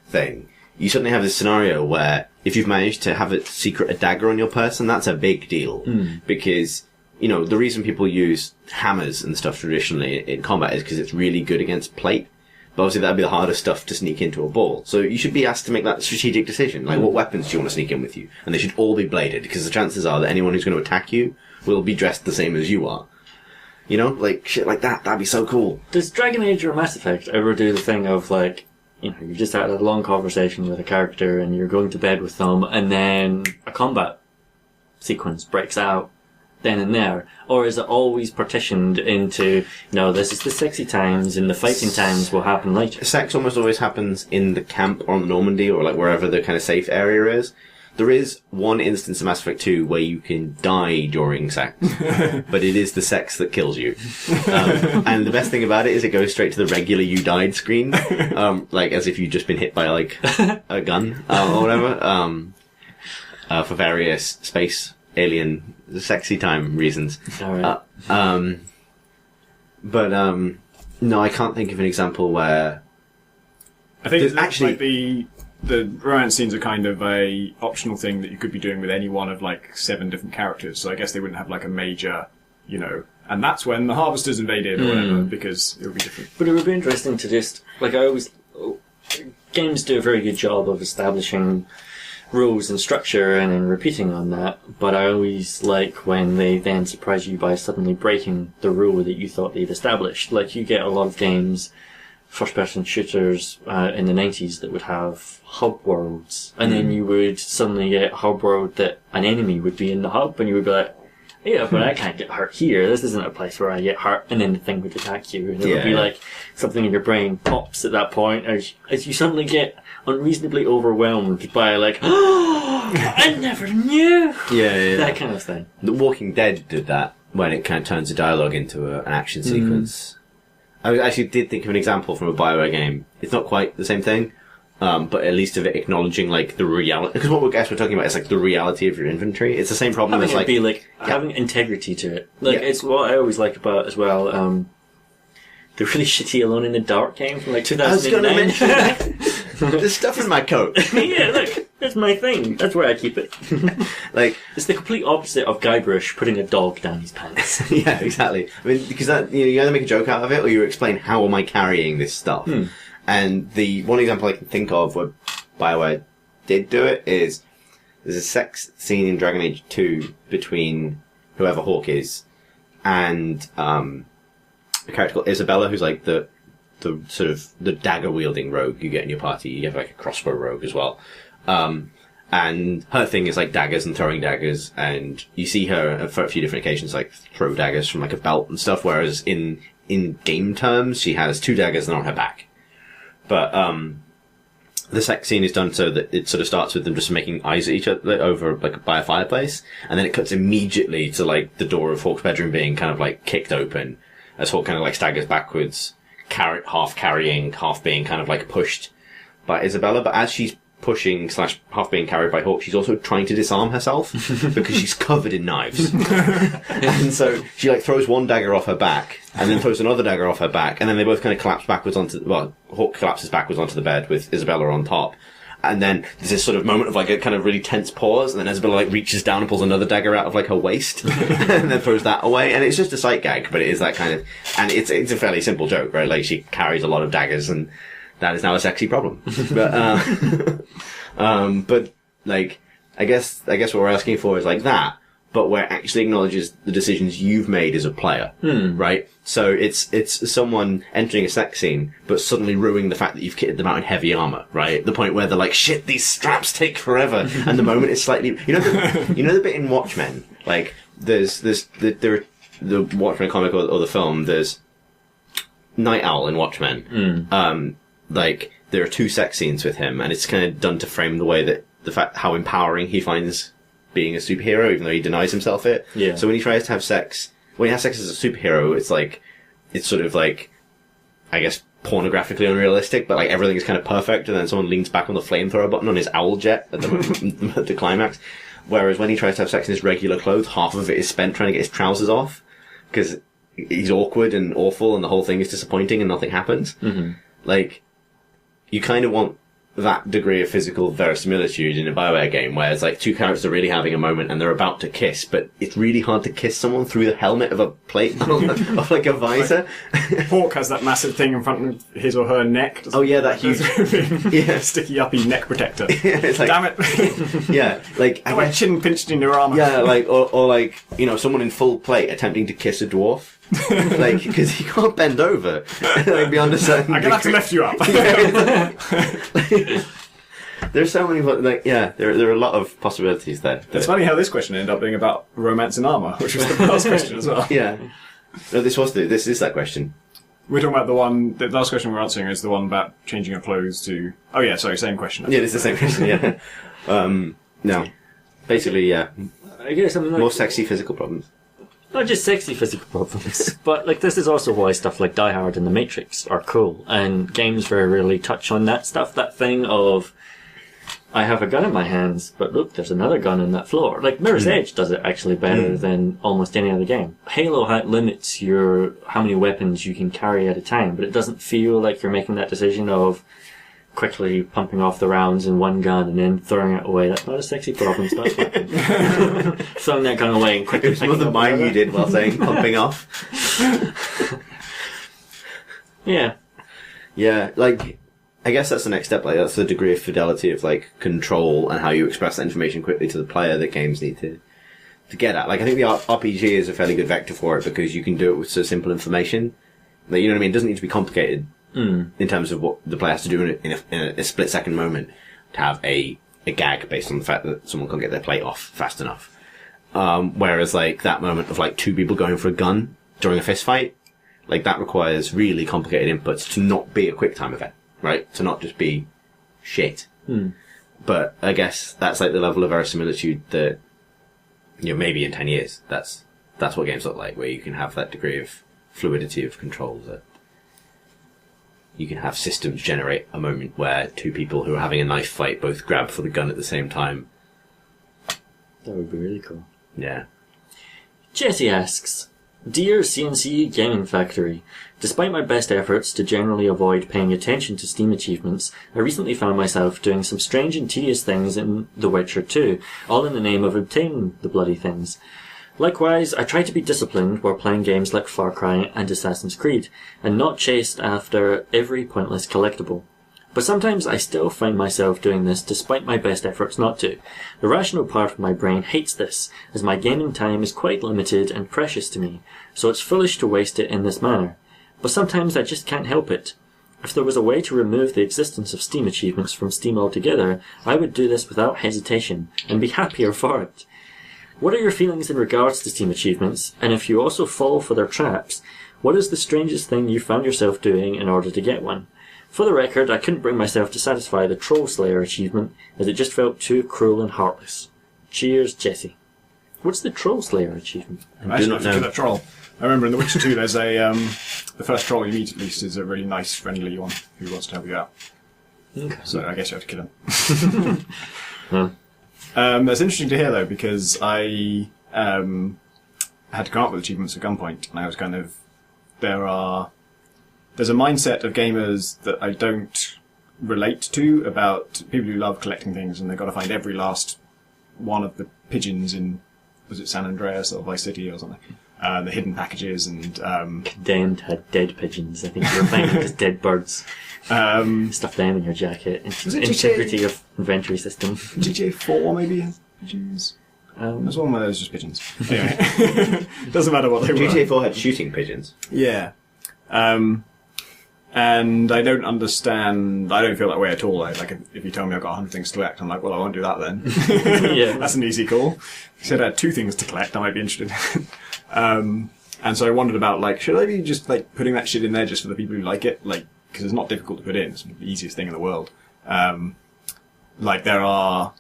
thing, you suddenly have this scenario where if you've managed to have a dagger on your person, that's a big deal. Because, the reason people use hammers and stuff traditionally in combat is because it's really good against plate. But obviously that'd be the hardest stuff to sneak into a ball. So you should be asked to make that strategic decision. Like, what weapons do you want to sneak in with you? And they should all be bladed, because the chances are that anyone who's going to attack you will be dressed the same as you are. Like, shit like that. That'd be so cool. Does Dragon Age or Mass Effect ever do the thing of, like, you've just had a long conversation with a character and you're going to bed with them, and then a combat sequence breaks out, then and there? Or is it always partitioned into, no, this is the sexy times and the fighting times will happen later? Sex almost always happens in the camp or on Normandy or like wherever the kind of safe area is. There is one instance in Mass Effect 2 where you can die during sex, but it is the sex that kills you. And the best thing about it is it goes straight to the regular "you died" screen, like as if you'd just been hit by like a gun or whatever, for various space alien sexy time reasons. All right. No, I can't think of an example where I think There's actually- like the romance scenes are kind of a optional thing that you could be doing with any one of like 7 different characters. So I guess they wouldn't have like a major, and that's when the Harvesters invaded or whatever, because it would be different. But it would be interesting to just, like, games do a very good job of establishing rules and structure and then repeating on that, but I always like when they then surprise you by suddenly breaking the rule that you thought they'd established. Like, you get a lot of games, first-person shooters in the 90s that would have hub worlds, and then you would suddenly get a hub world that an enemy would be in the hub, and you would be like, yeah, but I can't get hurt here. This isn't a place where I get hurt, and then the thing would attack you, and it would be like something in your brain pops at that point as you suddenly get unreasonably overwhelmed by like, oh, I never knew. Yeah. That kind of thing. The Walking Dead did that when it kind of turns a dialogue into an action sequence. I actually did think of an example from a BioWare game. It's not quite the same thing, but at least of it acknowledging like the reality. Because what we're talking about is like the reality of your inventory. It's the same problem Having as it like be like having integrity to it. Like it's what I always like about as well. The really shitty Alone in the Dark game from like 2009. I was going to mention that. There's stuff in my coat. Yeah, look, that's my thing. That's where I keep it. Like it's the complete opposite of Guybrush putting a dog down his pants. yeah, exactly. I mean, because that you either make a joke out of it or you explain how am I carrying this stuff. And the one example I can think of where BioWare did do it is there's a sex scene in Dragon Age 2 between whoever Hawk is and a character called Isabella, who's like the sort of the dagger wielding rogue you get in your party. You get like a crossbow rogue as well. And her thing is like daggers and throwing daggers, and you see her for a few different occasions like throw daggers from like a belt and stuff, whereas in game terms she has 2 daggers and on her back. But the sex scene is done so that it sort of starts with them just making eyes at each other over like by a fireplace, and then it cuts immediately to like the door of Hawk's bedroom being kind of like kicked open as Hawk kind of like staggers backwards, half carrying, half being kind of like pushed by Isabella. But as she's pushing / half being carried by Hawk, she's also trying to disarm herself because she's covered in knives. And so she like throws one dagger off her back and then throws another dagger off her back, and then they both kind of collapse backwards Hawk collapses backwards onto the bed with Isabella on top. And then there's this sort of moment of like a kind of really tense pause, and then Isabella like reaches down and pulls another dagger out of like her waist and then throws that away. And it's just a sight gag, but it is that kind of, and it's a fairly simple joke, right? Like she carries a lot of daggers, and that is now a sexy problem. But like, I guess what we're asking for is like that, but where it actually acknowledges the decisions you've made as a player, right? So it's someone entering a sex scene, but suddenly ruining the fact that you've kitted them out in heavy armor, right? The point where they're like, shit, these straps take forever, and the moment it's slightly, you know the bit in Watchmen, like the Watchmen comic or the film, there's Night Owl in Watchmen, like there are 2 sex scenes with him, and it's kind of done to frame the way that how empowering he finds being a superhero, even though he denies himself it. Yeah. So when he tries to have sex, when he has sex as a superhero, it's sort of like, I guess, pornographically unrealistic, but like everything is kind of perfect, and then someone leans back on the flamethrower button on his owl jet at the climax. Whereas when he tries to have sex in his regular clothes, half of it is spent trying to get his trousers off, because he's awkward and awful, and the whole thing is disappointing, and nothing happens. Like, you kind of want that degree of physical verisimilitude in a BioWare game where it's like 2 characters are really having a moment and they're about to kiss, but it's really hard to kiss someone through the helmet of a plate of like a visor. Hawk has that massive thing in front of his or her neck. Oh yeah, that huge sticky uppy neck protector. Yeah, it's like, damn it. Yeah, like Got my chin pinched in your armor. Yeah, like or like, someone in full plate attempting to kiss a dwarf. Like, because he can't bend over, like beyond a certain. I'm gonna have to lift you up. There's so many, there are a lot of possibilities there. It's funny how this question ended up being about romance and armour, which was the last question as well. Yeah. No, this is that question. We're talking about the last question we're answering is the one about changing your clothes to... Oh yeah, sorry, same question. Yeah, it's the same question, yeah. No. Basically, yeah. I guess something like... More sexy physical problems. Not just sexy physical problems, but like this is also why stuff like Die Hard and The Matrix are cool, and games very rarely touch on that stuff, that thing of, I have a gun in my hands, but look, there's another gun on that floor. Like, Mirror's Edge does it actually better than almost any other game. Halo limits how many weapons you can carry at a time, but it doesn't feel like you're making that decision of quickly pumping off the rounds in one gun and then throwing it away. That's not a sexy problem, so that's fine. Throwing that gun away and quickly It's more the mine you did while saying pumping off. Yeah. Yeah, like, I guess that's the next step. Like, that's the degree of fidelity of, like, control and how you express that information quickly to the player that games need to get at. Like, I think the RPG is a fairly good vector for it because you can do it with so simple information. Like, you know what I mean? It doesn't need to be complicated in terms of what the player has to do in a split-second moment to have a gag based on the fact that someone can't get their plate off fast enough. Whereas, like, that moment of, like, two people going for a gun during a fist fight, like, that requires really complicated inputs to not be a quick-time event, right? To not just be shit. But I guess that's, like, the level of verisimilitude that, you know, maybe in 10 years, that's what games look like, where you can have that degree of fluidity of control that you can have systems generate a moment where two people who are having a knife fight both grab for the gun at the same time. That would be really cool. Yeah. Jesse asks, Dear CNC Gaming Factory, despite my best efforts to generally avoid paying attention to Steam achievements, I recently found myself doing some strange and tedious things in The Witcher 2, all in the name of obtaining the bloody things. Likewise, I try to be disciplined while playing games like Far Cry and Assassin's Creed, and not chased after every pointless collectible. But sometimes I still find myself doing this despite my best efforts not to. The rational part of my brain hates this, as my gaming time is quite limited and precious to me, so it's foolish to waste it in this manner. But sometimes I just can't help it. If there was a way to remove the existence of Steam achievements from Steam altogether, I would do this without hesitation, and be happier for it. What are your feelings in regards to Steam achievements, and if you also fall for their traps, what is the strangest thing you found yourself doing in order to get one? For the record, I couldn't bring myself to satisfy the Troll Slayer achievement, as it just felt too cruel and heartless. Cheers, Jesse. What's the Troll Slayer achievement? I do not know. Kill a troll. I remember in The Witcher 2 there's a, the first troll you meet at least is a really nice, friendly one who wants to help you out. Okay. So I guess you have to kill him. Huh. That's interesting to hear though, because I had to come up with achievements at gunpoint, and I was kind of... There's a mindset of gamers that I don't relate to about people who love collecting things, and they've got to find every last one of the pigeons in, was it San Andreas or Vice City or something? The hidden packages and... Condemned had dead pigeons. I think you were finding just dead birds. Stuff them in your jacket. Integrity of inventory system. GTA 4 maybe has pigeons? There's one where there's just pigeons. Anyway, doesn't matter what they were. GTA 4 had shooting pigeons. Yeah. And I don't understand, I don't feel that way at all. Like, if you tell me I've got 100 things to collect, I'm like, well, I won't do that then. Yeah. That's an easy call. If you said I had 2 things to collect, I might be interested. And so I wondered about, like, should I be just, like, putting that shit in there just for the people who like it? Like, because it's not difficult to put in. It's the easiest thing in the world. Like, there are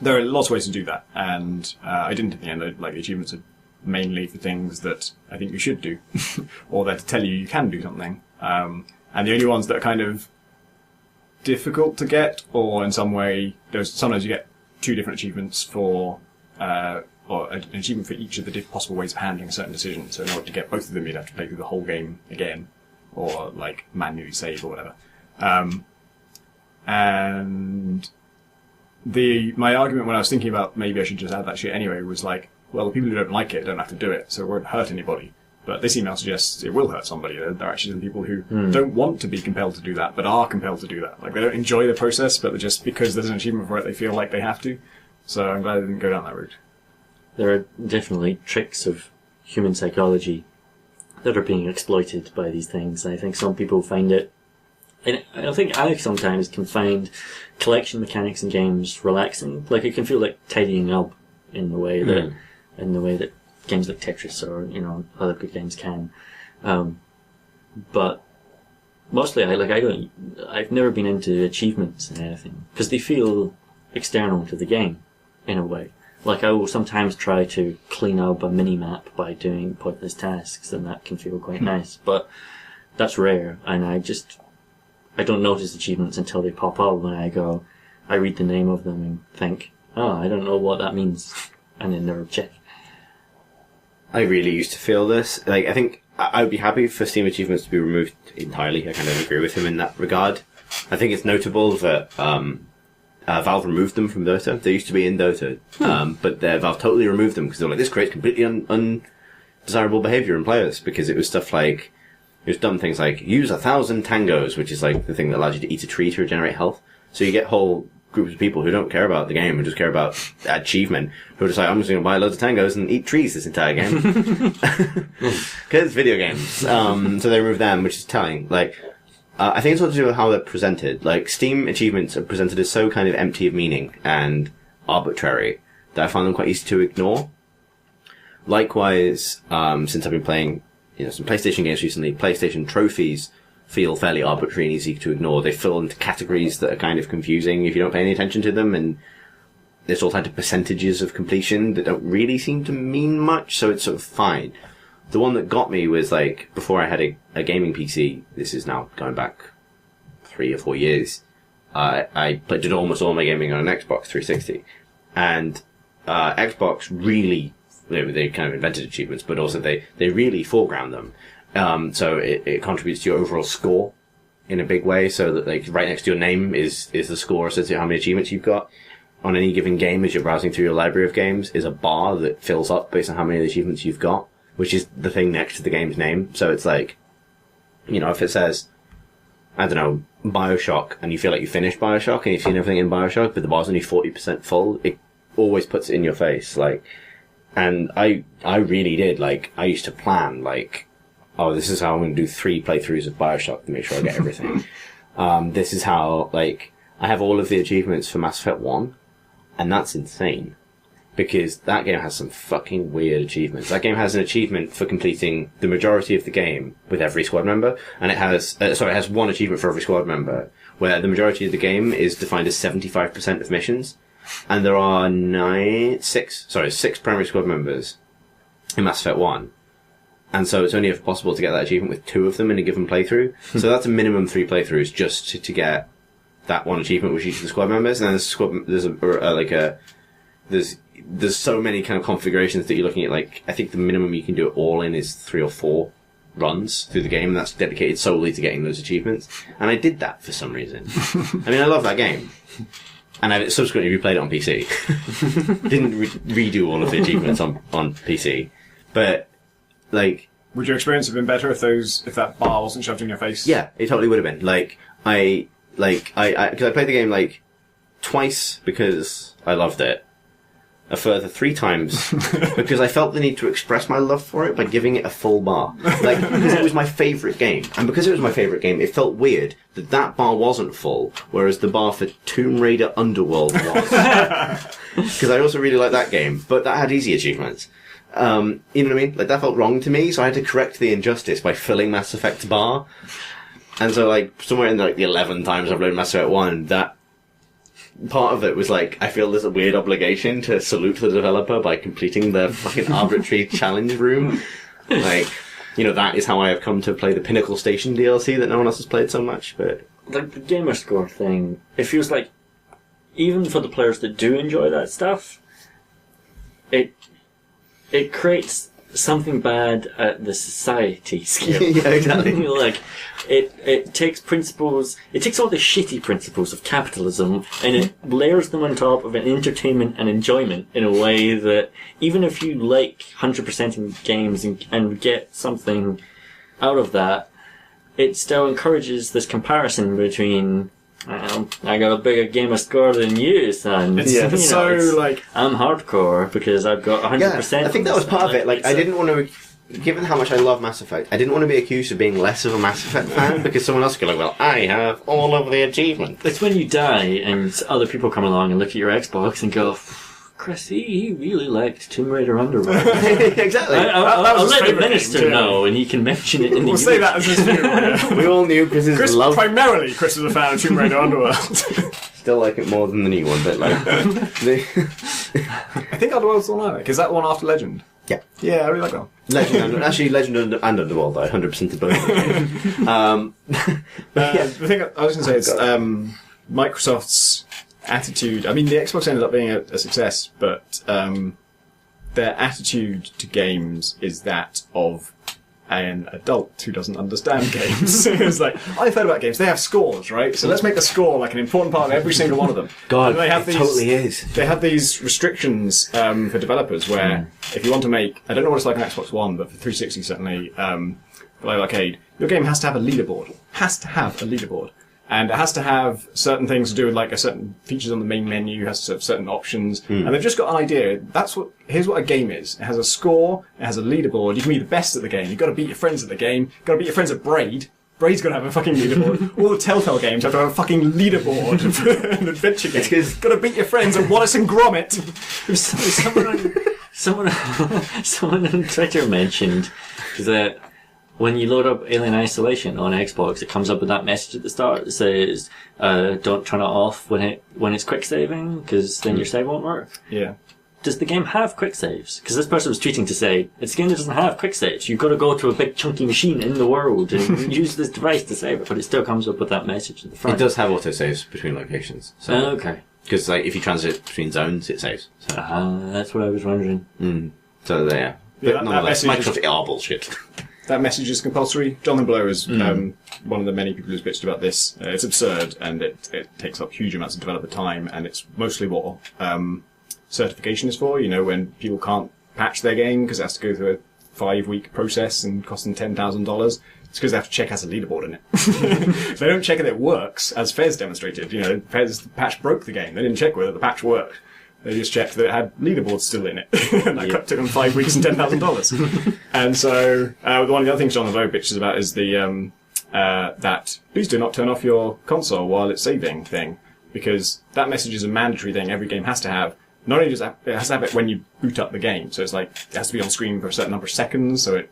lots of ways to do that. And I didn't in the end. Like, the achievements are mainly for things that I think you should do, or they're to tell you can do something. And the only ones that are kind of difficult to get, or in some way, sometimes you get 2 different achievements for, or an achievement for each of the possible ways of handling a certain decision. So in order to get both of them, you'd have to play through the whole game again, or like manually save or whatever. And my argument when I was thinking about maybe I should just add that shit anyway was like, well, the people who don't like it don't have to do it, so it won't hurt anybody. But this email suggests it will hurt somebody. There are actually some people who don't want to be compelled to do that, but are compelled to do that. Like, they don't enjoy the process, but just because there's an achievement for it, they feel like they have to. So I'm glad I didn't go down that route. There are definitely tricks of human psychology that are being exploited by these things. I think some people find it And I think I sometimes can find collection mechanics in games relaxing. Like, it can feel like tidying up in the way that games like Tetris or, other good games can. But mostly I've never been into achievements and anything, because they feel external to the game in a way. Like, I will sometimes try to clean up a mini-map by doing pointless tasks, and that can feel quite nice. But that's rare, and I don't notice achievements until they pop up when I read the name of them and think, oh, I don't know what that means, and then never check. I really used to feel this. Like, I think I would be happy for Steam achievements to be removed entirely. I kind of agree with him in that regard. I think it's notable that Valve removed them from Dota. They used to be in Dota, but Valve totally removed them because they were like, this creates completely undesirable behaviour in players, because it was stuff like, it was dumb things like, use 1,000 tangos, which is like the thing that allows you to eat a tree to regenerate health. So you get whole groups of people who don't care about the game and just care about achievement, who are just like, I'm just going to buy loads of tangos and eat trees this entire game. Because it's video games. So they removed them, which is telling. Like, I think it's all to do with how they're presented. Like, Steam achievements are presented as so kind of empty of meaning and arbitrary that I find them quite easy to ignore. Likewise, since I've been playing, some PlayStation games recently, PlayStation trophies feel fairly arbitrary and easy to ignore. They fall into categories that are kind of confusing if you don't pay any attention to them, and there's all kinds of percentages of completion that don't really seem to mean much, so it's sort of fine. The one that got me was, like, before I had a gaming PC, this is now going back 3 or 4 years, I did almost all my gaming on an Xbox 360. And Xbox really, they kind of invented achievements, but also they really foreground them. So it contributes to your overall score in a big way, so that, like, right next to your name is the score associated with how many achievements you've got. On any given game, as you're browsing through your library of games, is a bar that fills up based on how many achievements you've got, which is the thing next to the game's name. So it's like, if it says, I don't know, Bioshock, and you feel like you finished Bioshock, and you've seen everything in Bioshock, but the bar's only 40% full, it always puts it in your face. Like, and I really did, like, I used to plan, like, oh, this is how I'm going to do 3 playthroughs of Bioshock to make sure I get everything. This is how, like, I have all of the achievements for Mass Effect 1, and that's insane. Because that game has some fucking weird achievements. That game has an achievement for completing the majority of the game with every squad member, and it has one achievement for every squad member, where the majority of the game is defined as 75% of missions, and there are 6 primary squad members in Mass Effect 1. And so it's only if possible to get that achievement with 2 of them in a given playthrough. So that's a minimum 3 playthroughs just to get that one achievement with each of the squad members. And then there's so many kind of configurations that you're looking at. Like, I think the minimum you can do it all in is 3 or 4 runs through the game, and that's dedicated solely to getting those achievements. And I did that for some reason. I mean, I love that game. And I subsequently replayed it on PC. Didn't redo all of the achievements on PC. But, like, would your experience have been better if that bar wasn't shoved in your face? Yeah, it totally would have been. Because I played the game, like, twice because I loved it. A further 3 times because I felt the need to express my love for it by giving it a full bar. Like, because it was my favourite game. And because it was my favourite game, it felt weird that bar wasn't full, whereas the bar for Tomb Raider Underworld was. Because I also really liked that game, but that had easy achievements. You know what I mean? Like, that felt wrong to me, so I had to correct the injustice by filling Mass Effect's bar. And so, like, somewhere in, like, the 11 times I've played Mass Effect 1, that part of it was like, I feel there's a weird obligation to salute the developer by completing the fucking arbitrary challenge room. Like, that is how I have come to play the Pinnacle Station DLC that no one else has played so much. But like, the gamer score thing, it feels like, even for the players that do enjoy that stuff, it creates something bad at the society scale. Yeah, exactly. Like, it takes principles, it takes all the shitty principles of capitalism and it layers them on top of an entertainment and enjoyment in a way that, even if you like 100% in games and get something out of that, it still encourages this comparison between, I got a bigger gamer score than you, son. I'm hardcore because I've got 100%. Yeah, I think that was part of it. Like, I didn't want to given how much I love Mass Effect, I didn't want to be accused of being less of a Mass Effect fan because someone else could go like, well, I have all of the achievements. It's when you die and other people come along and look at your Xbox and go, Chris, he really liked Tomb Raider Underworld. Exactly. I'll let the minister know, and he can mention it in the We'll say that as his view. We all knew Chris's love. Primarily, Chris was a fan of Tomb Raider Underworld. Still like it more than the new one, but like... I think Underworld's the one I like. Is that the one after Legend? Yeah. Yeah, I really like that one. Legend and Underworld, I 100% of both. The thing I was going to say is Microsoft's attitude. I mean, the Xbox ended up being a success, but their attitude to games is that of an adult who doesn't understand games. It's like, I've heard about games. They have scores, right? So let's make the score like an important part of every single one of them. God, totally is. They have these restrictions for developers where if you want to make, I don't know what it's like on Xbox One, but for 360 certainly, for Live Arcade, your game has to have a leaderboard. Has to have a leaderboard. And it has to have certain things to do with like a certain features on the main menu, has to have certain options. And they've just got an idea. Here's what a game is. It has a score, it has a leaderboard. You can be the best at the game. You've got to beat your friends at the game. You've got to beat your friends at Braid. Braid's got to have a fucking leaderboard. All the Telltale games have to have a fucking leaderboard for an adventure game. You've got to beat your friends at Wallace and Gromit. Someone on Twitter mentioned that when you load up Alien Isolation on Xbox, it comes up with that message at the start that says, don't turn it off when it's quick saving, because then your save won't work. Yeah. Does the game have quick saves? Because this person was tweeting to say, it's a game that doesn't have quick saves. You've got to go to a big chunky machine in the world and use this device to save it, but it still comes up with that message at the front. It does have autosaves between locations. So. Okay. Because like, if you transit between zones, it saves. So. That's what I was wondering. So there. But nonetheless, Microsoft are bullshit. That message is compulsory. Jonathan Blow is one of the many people who's bitched about this. It's absurd, and it takes up huge amounts of developer time, and it's mostly what certification is for. You know, when people can't patch their game because it has to go through a 5-week process and cost them $10,000. It's because they have to check has a leaderboard in it. They don't check that it works, as Fez demonstrated. You know, Fez, the patch broke the game. They didn't check whether the patch worked. They just checked that it had leaderboards still in it. And that took them 5 weeks and $10,000. And so, one of the other things John Blow bitches about is the, that please do not turn off your console while it's saving thing. Because that message is a mandatory thing every game has to have. Not only does it has to have it when you boot up the game. So it's like, it has to be on screen for a certain number of seconds. So it,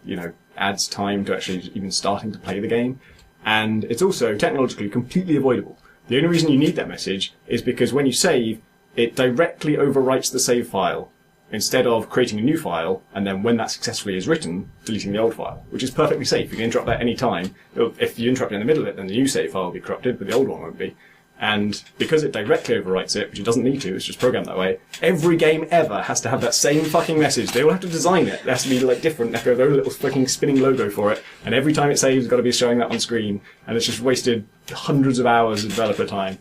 adds time to actually even starting to play the game. And it's also technologically completely avoidable. The only reason you need that message is because when you save, it directly overwrites the save file instead of creating a new file, and then when that successfully is written, deleting the old file, which is perfectly safe. You can interrupt that at any time. If you interrupt it in the middle of it, then the new save file will be corrupted, but the old one won't be. And because it directly overwrites it, which it doesn't need to, it's just programmed that way, every game ever has to have that same fucking message. They all have to design it. It has to be like different. They have to have their own little fucking spinning logo for it. And every time it saves, it's got to be showing that on screen. And it's just wasted hundreds of hours of developer time.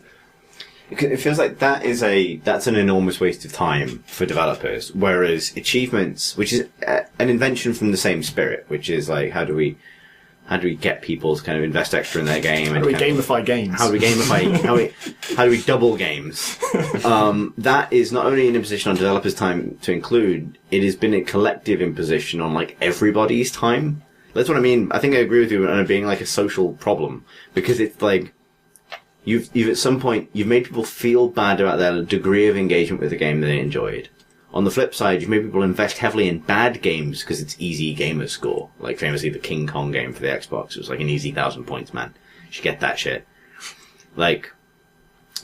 It feels like that's an enormous waste of time for developers, whereas achievements, which is an invention from the same spirit, which is like, how do we get people to kind of invest extra in their game? How do we gamify games? How do we gamify, how do we double games? That is not only an imposition on developers' time to include, it has been a collective imposition on like everybody's time. That's what I mean. I think I agree with you on it being like a social problem, because it's like, You've at some point, you've made people feel bad about their degree of engagement with the game that they enjoyed. On the flip side, you've made people invest heavily in bad games because it's easy gamer score. Like famously the King Kong game for the Xbox. It was like an easy 1,000 points, man. You should get that shit. Like,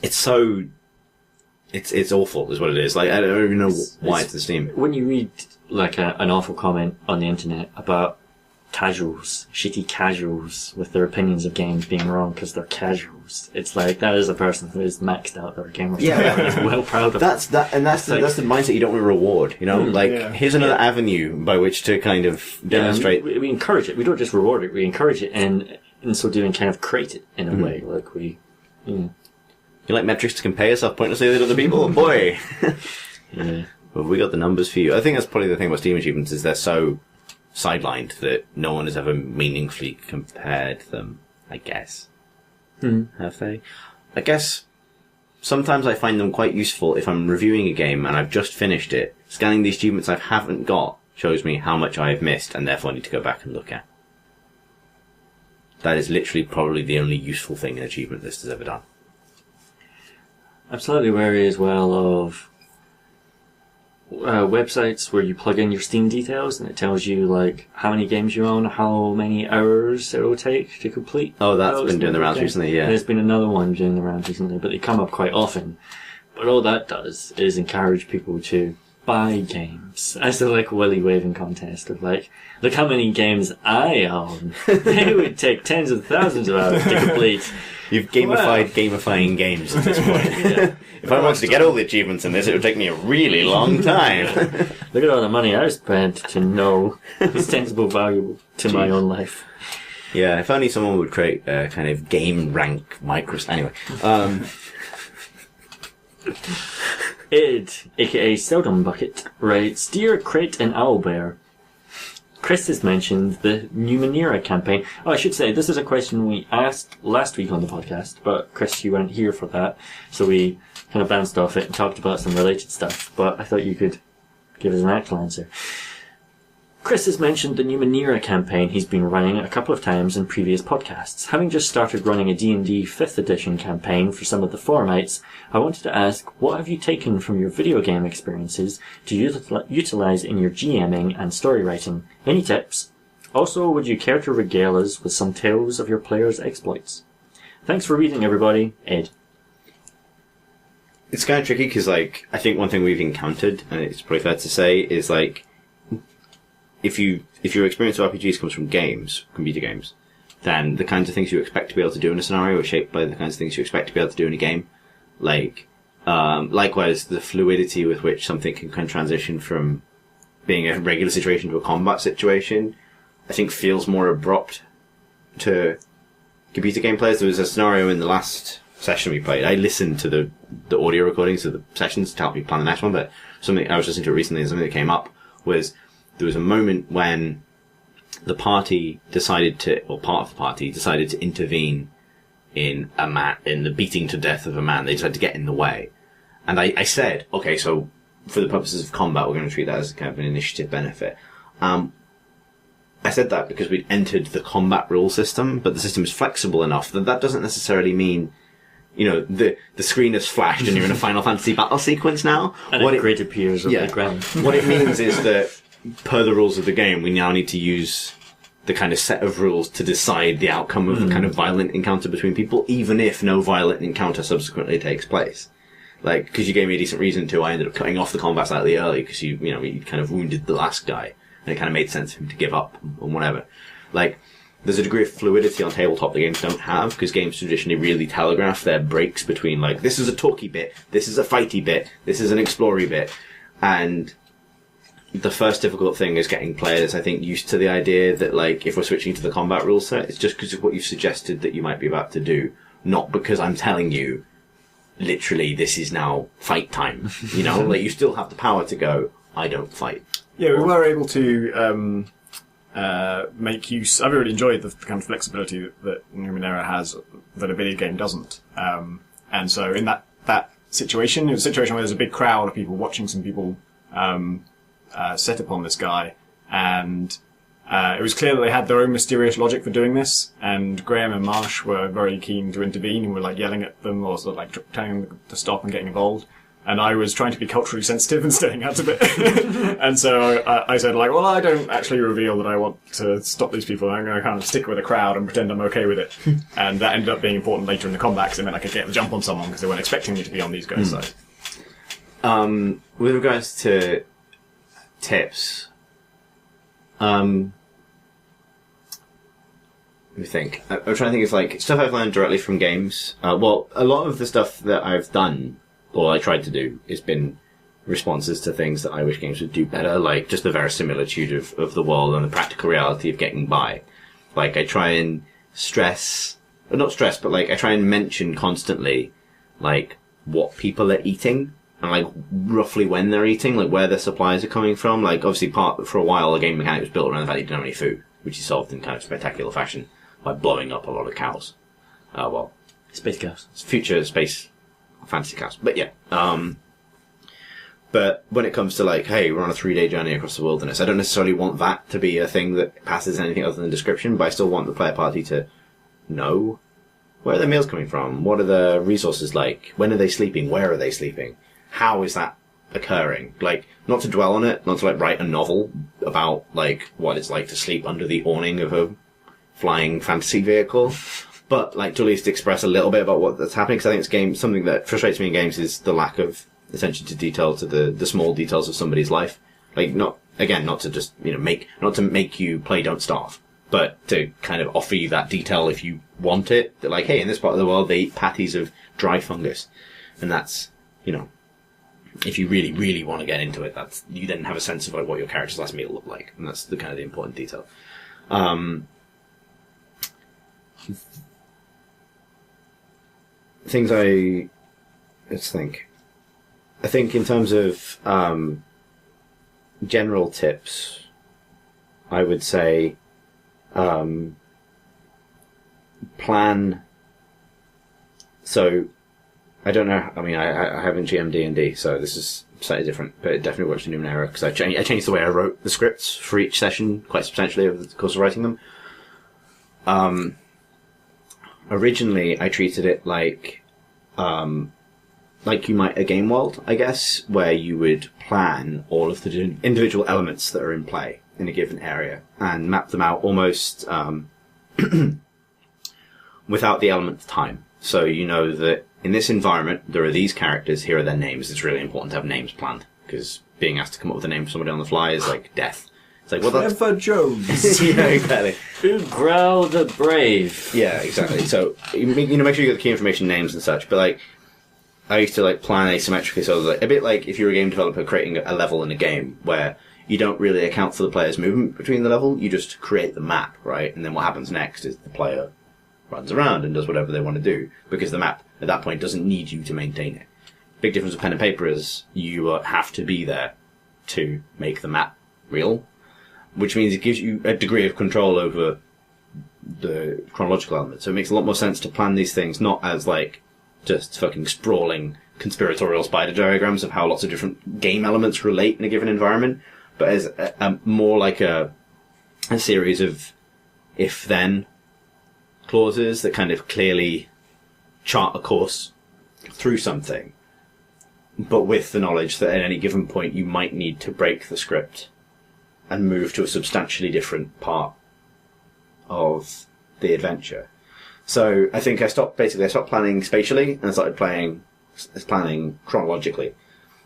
it's awful is what it is. Like, I don't even know why it's the Steam. When you read like an awful comment on the internet about casuals, shitty casuals with their opinions of games being wrong because they're casuals. It's like, that is a person who is maxed out their gamer. Yeah, is well proud of that's the mindset you don't want to reward, here's another avenue by which to kind of demonstrate. We encourage it. We don't just reward it, we encourage it, and in so doing kind of create it in a way. Like you like metrics to compare yourself pointlessly with other people? Boy. Yeah. Well, we got the numbers for you. I think that's probably the thing about Steam achievements is they're so sidelined that no one has ever meaningfully compared them, I guess. Have they? I guess sometimes I find them quite useful if I'm reviewing a game and I've just finished it, scanning the achievements I haven't got shows me how much I have missed and therefore I need to go back and look at. That is literally probably the only useful thing an achievement list has ever done. I'm slightly wary as well of websites where you plug in your Steam details and it tells you like how many games you own, how many hours it will take to complete. Oh, that's been doing the rounds recently, yeah. There's been another one doing the rounds recently, but they come up quite often. But all that does is encourage people to buy games as a like willy waving contest of like, look how many games I own. They would take tens of thousands of hours to complete. You've gamified gamifying games at this point. If I wanted to get all the achievements in this, it would take me a really long time. Look at all the money I've spent to know it's sensible value to my own life. Yeah, if only someone would create a kind of game rank Anyway. Id, aka Seldom Bucket, writes, Dear Crate and Owlbear, Chris has mentioned the Numenera campaign. Oh, I should say, this is a question we asked last week on the podcast, but Chris, you weren't here for that, so we kind of bounced off it and talked about some related stuff, but I thought you could give us an actual answer. Chris has mentioned the Numenera campaign he's been running a couple of times in previous podcasts. Having just started running a D&D 5th edition campaign for some of the Formites, I wanted to ask, what have you taken from your video game experiences to utilise in your GMing and story writing? Any tips? Also, would you care to regale us with some tales of your players' exploits? Thanks for reading, everybody. Ed. It's kind of tricky because, like, I think one thing we've encountered, and it's probably fair to say, is like, if your experience of RPGs comes from games, computer games, then the kinds of things you expect to be able to do in a scenario are shaped by the kinds of things you expect to be able to do in a game. Like, likewise, the fluidity with which something can transition from being a regular situation to a combat situation, I think feels more abrupt to computer game players. There was a scenario in the last session we played. I listened to the audio recordings of the sessions to help me plan the next one, but something I was listening to it recently and something that came up was there was a moment when the party decided to, or part of the party decided to intervene in the beating to death of a man. They decided to get in the way. And I said, okay, so for the purposes of combat, we're going to treat that as kind of an initiative benefit. I said that because we'd entered the combat rule system, but the system is flexible enough that doesn't necessarily mean, you know, the screen has flashed and you're in a Final Fantasy battle sequence now. And a grid appears on the ground. What it means is that per the rules of the game, we now need to use the kind of set of rules to decide the outcome of the kind of violent encounter between people, even if no violent encounter subsequently takes place. Like, because you gave me a decent reason to, I ended up cutting off the combat slightly early because you kind of wounded the last guy, and it kind of made sense for him to give up and whatever. Like, there's a degree of fluidity on tabletop the games don't have, because games traditionally really telegraph their breaks between, like, this is a talky bit, this is a fighty bit, this is an explory bit, and the first difficult thing is getting players, I think, used to the idea that, like, if we're switching to the combat rule set, it's just because of what you've suggested that you might be about to do, not because I'm telling you, literally, this is now fight time. You know, like, you still have the power to go, I don't fight. Yeah, we were able to make use. I've really enjoyed the kind of flexibility that Numenera has that a video game doesn't. And so in that situation, it was a situation where there's a big crowd of people watching some people set upon this guy, and it was clear that they had their own mysterious logic for doing this, and Graham and Marsh were very keen to intervene and were like yelling at them or sort of like telling them to stop and getting involved. And I was trying to be culturally sensitive and staying out of it. And so I said, like, well, I don't actually reveal that I want to stop these people. I'm going to kind of stick with the crowd and pretend I'm okay with it. And that ended up being important later in the combat because it meant I could get the jump on someone because they weren't expecting me to be on these guys' side. With regards to tips, let me think. I'm trying to think of, like, stuff I've learned directly from games. Well, a lot of the stuff that I've done, or I tried to do, has been responses to things that I wish games would do better, like just the verisimilitude of the world and the practical reality of getting by. Like, I try and not stress, but like, I try and mention constantly, like, what people are eating, and like, roughly when they're eating, like, where their supplies are coming from. Like, obviously, for a while, the game mechanic was built around the fact that you didn't have any food, which is solved in kind of spectacular fashion by blowing up a lot of cows. Space cows. Future space fantasy cows. But yeah. But when it comes to like, hey, we're on a 3-day journey across the wilderness, I don't necessarily want that to be a thing that passes anything other than description, but I still want the player party to know where are their meals coming from, what are the resources like, when are they sleeping, where are they sleeping, how is that occurring? Like, not to dwell on it, not to like write a novel about like what it's like to sleep under the awning of a flying fantasy vehicle, but like to at least express a little bit about what that's happening, because I think it's something that frustrates me in games is the lack of attention to detail, to the small details of somebody's life. Like, not to just, not to make you play Don't Starve, but to kind of offer you that detail if you want it. That like, hey, in this part of the world, they eat patties of dry fungus. And that's, if you really, really want to get into it, you then have a sense of like what your character's last meal looked like. And that's the kind of the important detail. Let's think. I think in terms of general tips, I would say plan. So I don't know. I mean, I haven't GM'd D&D, so this is slightly different, but it definitely works in Numenera because I changed the way I wrote the scripts for each session quite substantially over the course of writing them. Originally, I treated it like you might a game world, I guess, where you would plan all of the individual elements that are in play in a given area and map them out almost without the element time. So you know that in this environment, there are these characters, here are their names. It's really important to have names planned, because being asked to come up with a name for somebody on the fly is like death. It's like, well, Clever Jones. Yeah, exactly. Growl the Brave. Yeah, exactly. So, make sure you get the key information, names and such, but like, I used to like plan asymmetrically, so like, a bit like if you're a game developer creating a level in a game where you don't really account for the player's movement between the level, you just create the map, right? And then what happens next is the player runs around and does whatever they want to do, because the map at that point doesn't need you to maintain it. Big difference with pen and paper is you have to be there to make the map real, which means it gives you a degree of control over the chronological element. So it makes a lot more sense to plan these things not as like just fucking sprawling conspiratorial spider diagrams of how lots of different game elements relate in a given environment, but as more like a series of if-then clauses that kind of clearly chart a course through something, but with the knowledge that at any given point you might need to break the script and move to a substantially different part of the adventure. So I think I stopped planning spatially and I started planning chronologically.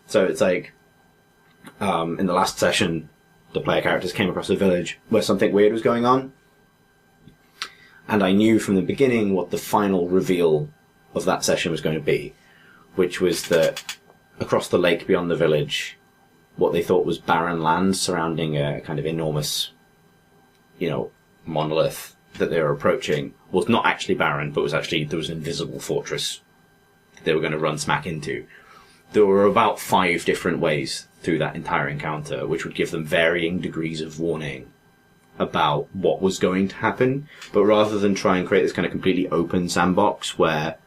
So it's like, in the last session, the player characters came across a village where something weird was going on. And I knew from the beginning what the final reveal of that session was going to be, which was that across the lake beyond the village, what they thought was barren land surrounding a kind of enormous, monolith that they were approaching was not actually barren, but there was an invisible fortress that they were going to run smack into. There were about 5 different ways through that entire encounter, which would give them varying degrees of warning about what was going to happen. But rather than try and create this kind of completely open sandbox where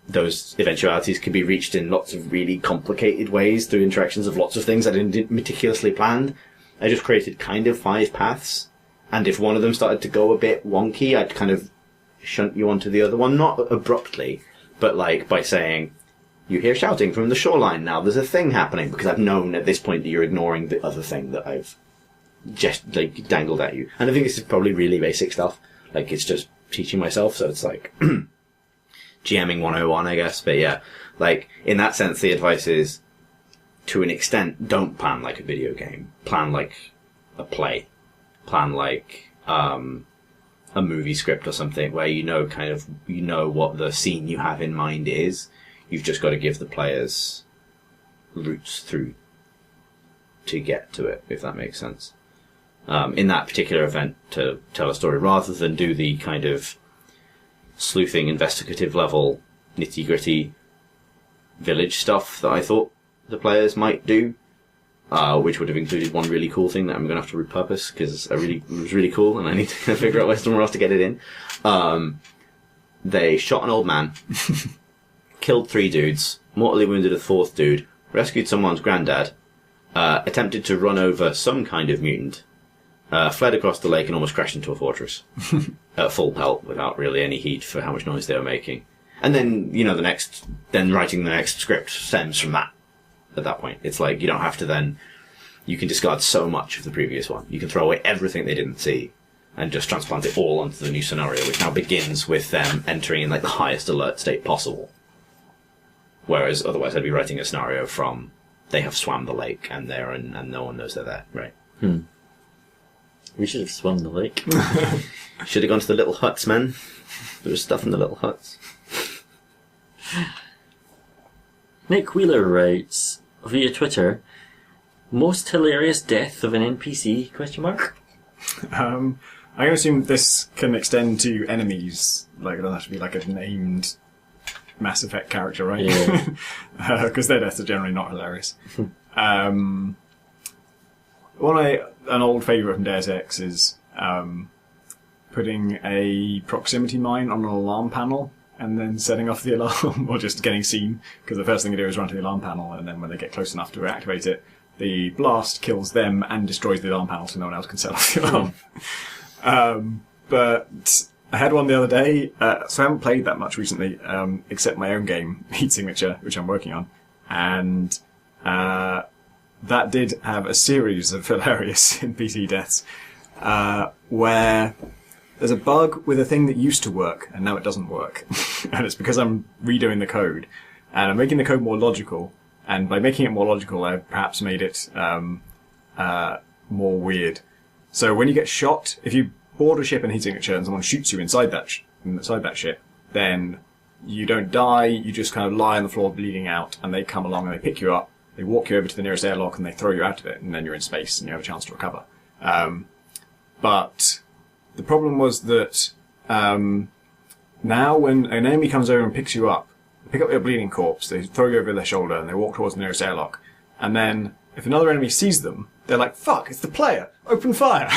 those eventualities can be reached in lots of really complicated ways through interactions of lots of things that I didn't meticulously planned, I just created kind of 5 paths. And if one of them started to go a bit wonky, I'd kind of shunt you onto the other one, not abruptly, but like by saying, you hear shouting from the shoreline now, there's a thing happening, because I've known at this point that you're ignoring the other thing that I've just like dangled at you. And I think this is probably really basic stuff. Like, it's just teaching myself, so it's like GMing 101, I guess. But yeah, like, in that sense, the advice is, to an extent, don't plan like a video game. Plan like a play. Plan like a movie script or something where you know what the scene you have in mind is. You've just got to give the players routes through to get to it, if that makes sense. In that particular event, to tell a story, rather than do the kind of sleuthing, investigative level, nitty-gritty village stuff that I thought the players might do, which would have included one really cool thing that I'm going to have to repurpose because it was really cool and I need to figure out somewhere else to get it in. They shot an old man, killed 3 dudes, mortally wounded a 4th dude, rescued someone's granddad, attempted to run over some kind of mutant, fled across the lake and almost crashed into a fortress at full pelt without really any heed for how much noise they were making. And then, then writing the next script stems from that at that point. It's like, you don't have to then, you can discard so much of the previous one. You can throw away everything they didn't see and just transplant it all onto the new scenario, which now begins with them entering in like the highest alert state possible. Whereas otherwise I'd be writing a scenario from they have swam the lake and and no one knows they're there. Right. We should have swum the lake. Should have gone to the little huts, man. There was stuff in the little huts. Nick Wheeler writes via Twitter, most hilarious death of an NPC, question mark? I'm going to assume this can extend to enemies. Like, it doesn't have to be like a named Mass Effect character, right? Yeah. Because their deaths are generally not hilarious. An old favourite from Deus Ex is putting a proximity mine on an alarm panel and then setting off the alarm, or just getting seen, because the first thing they do is run to the alarm panel, and then when they get close enough to activate it, the blast kills them and destroys the alarm panel so no one else can set off the alarm. But I had one the other day, so I haven't played that much recently, except my own game, Heat Signature, which I'm working on, and that did have a series of hilarious NPC deaths, where there's a bug with a thing that used to work, and now it doesn't work. And it's because I'm redoing the code, and I'm making the code more logical, and by making it more logical, I've perhaps made it more weird. So when you get shot, if you board a ship in Heat Signature and someone shoots you inside that ship, then you don't die, you just kind of lie on the floor bleeding out, and they come along and they pick you up, they walk you over to the nearest airlock, and they throw you out of it, and then you're in space, and you have a chance to recover. But the problem was that now when an enemy comes over and picks you up, they pick up your bleeding corpse, they throw you over their shoulder, and they walk towards the nearest airlock. And then, if another enemy sees them, they're like, fuck, it's the player! Open fire!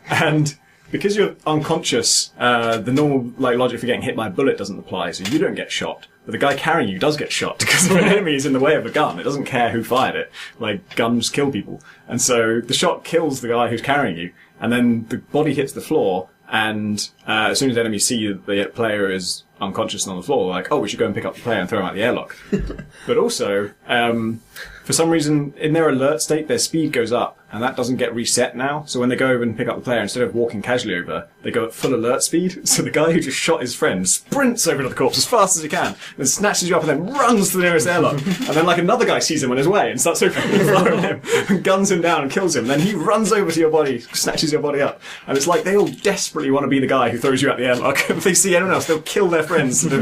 And because you're unconscious, the normal logic for getting hit by a bullet doesn't apply, so you don't get shot. But the guy carrying you does get shot, because if an enemy is in the way of a gun, it doesn't care who fired it. Like, guns kill people. And so the shot kills the guy who's carrying you, and then the body hits the floor, and as soon as enemies see that the player is unconscious and on the floor, they're like, oh, we should go and pick up the player and throw him out the airlock. But also, for some reason, in their alert state, their speed goes up, and that doesn't get reset now. So when they go over and pick up the player, instead of walking casually over, they go at full alert speed. So the guy who just shot his friend sprints over to the corpse as fast as he can, and snatches you up and then runs to the nearest airlock. And then another guy sees him on his way and starts opening fire at him, and guns him down and kills him. And then he runs over to your body, snatches your body up. And it's like they all desperately want to be the guy who throws you out the airlock. If they see anyone else, they'll kill their friends. No,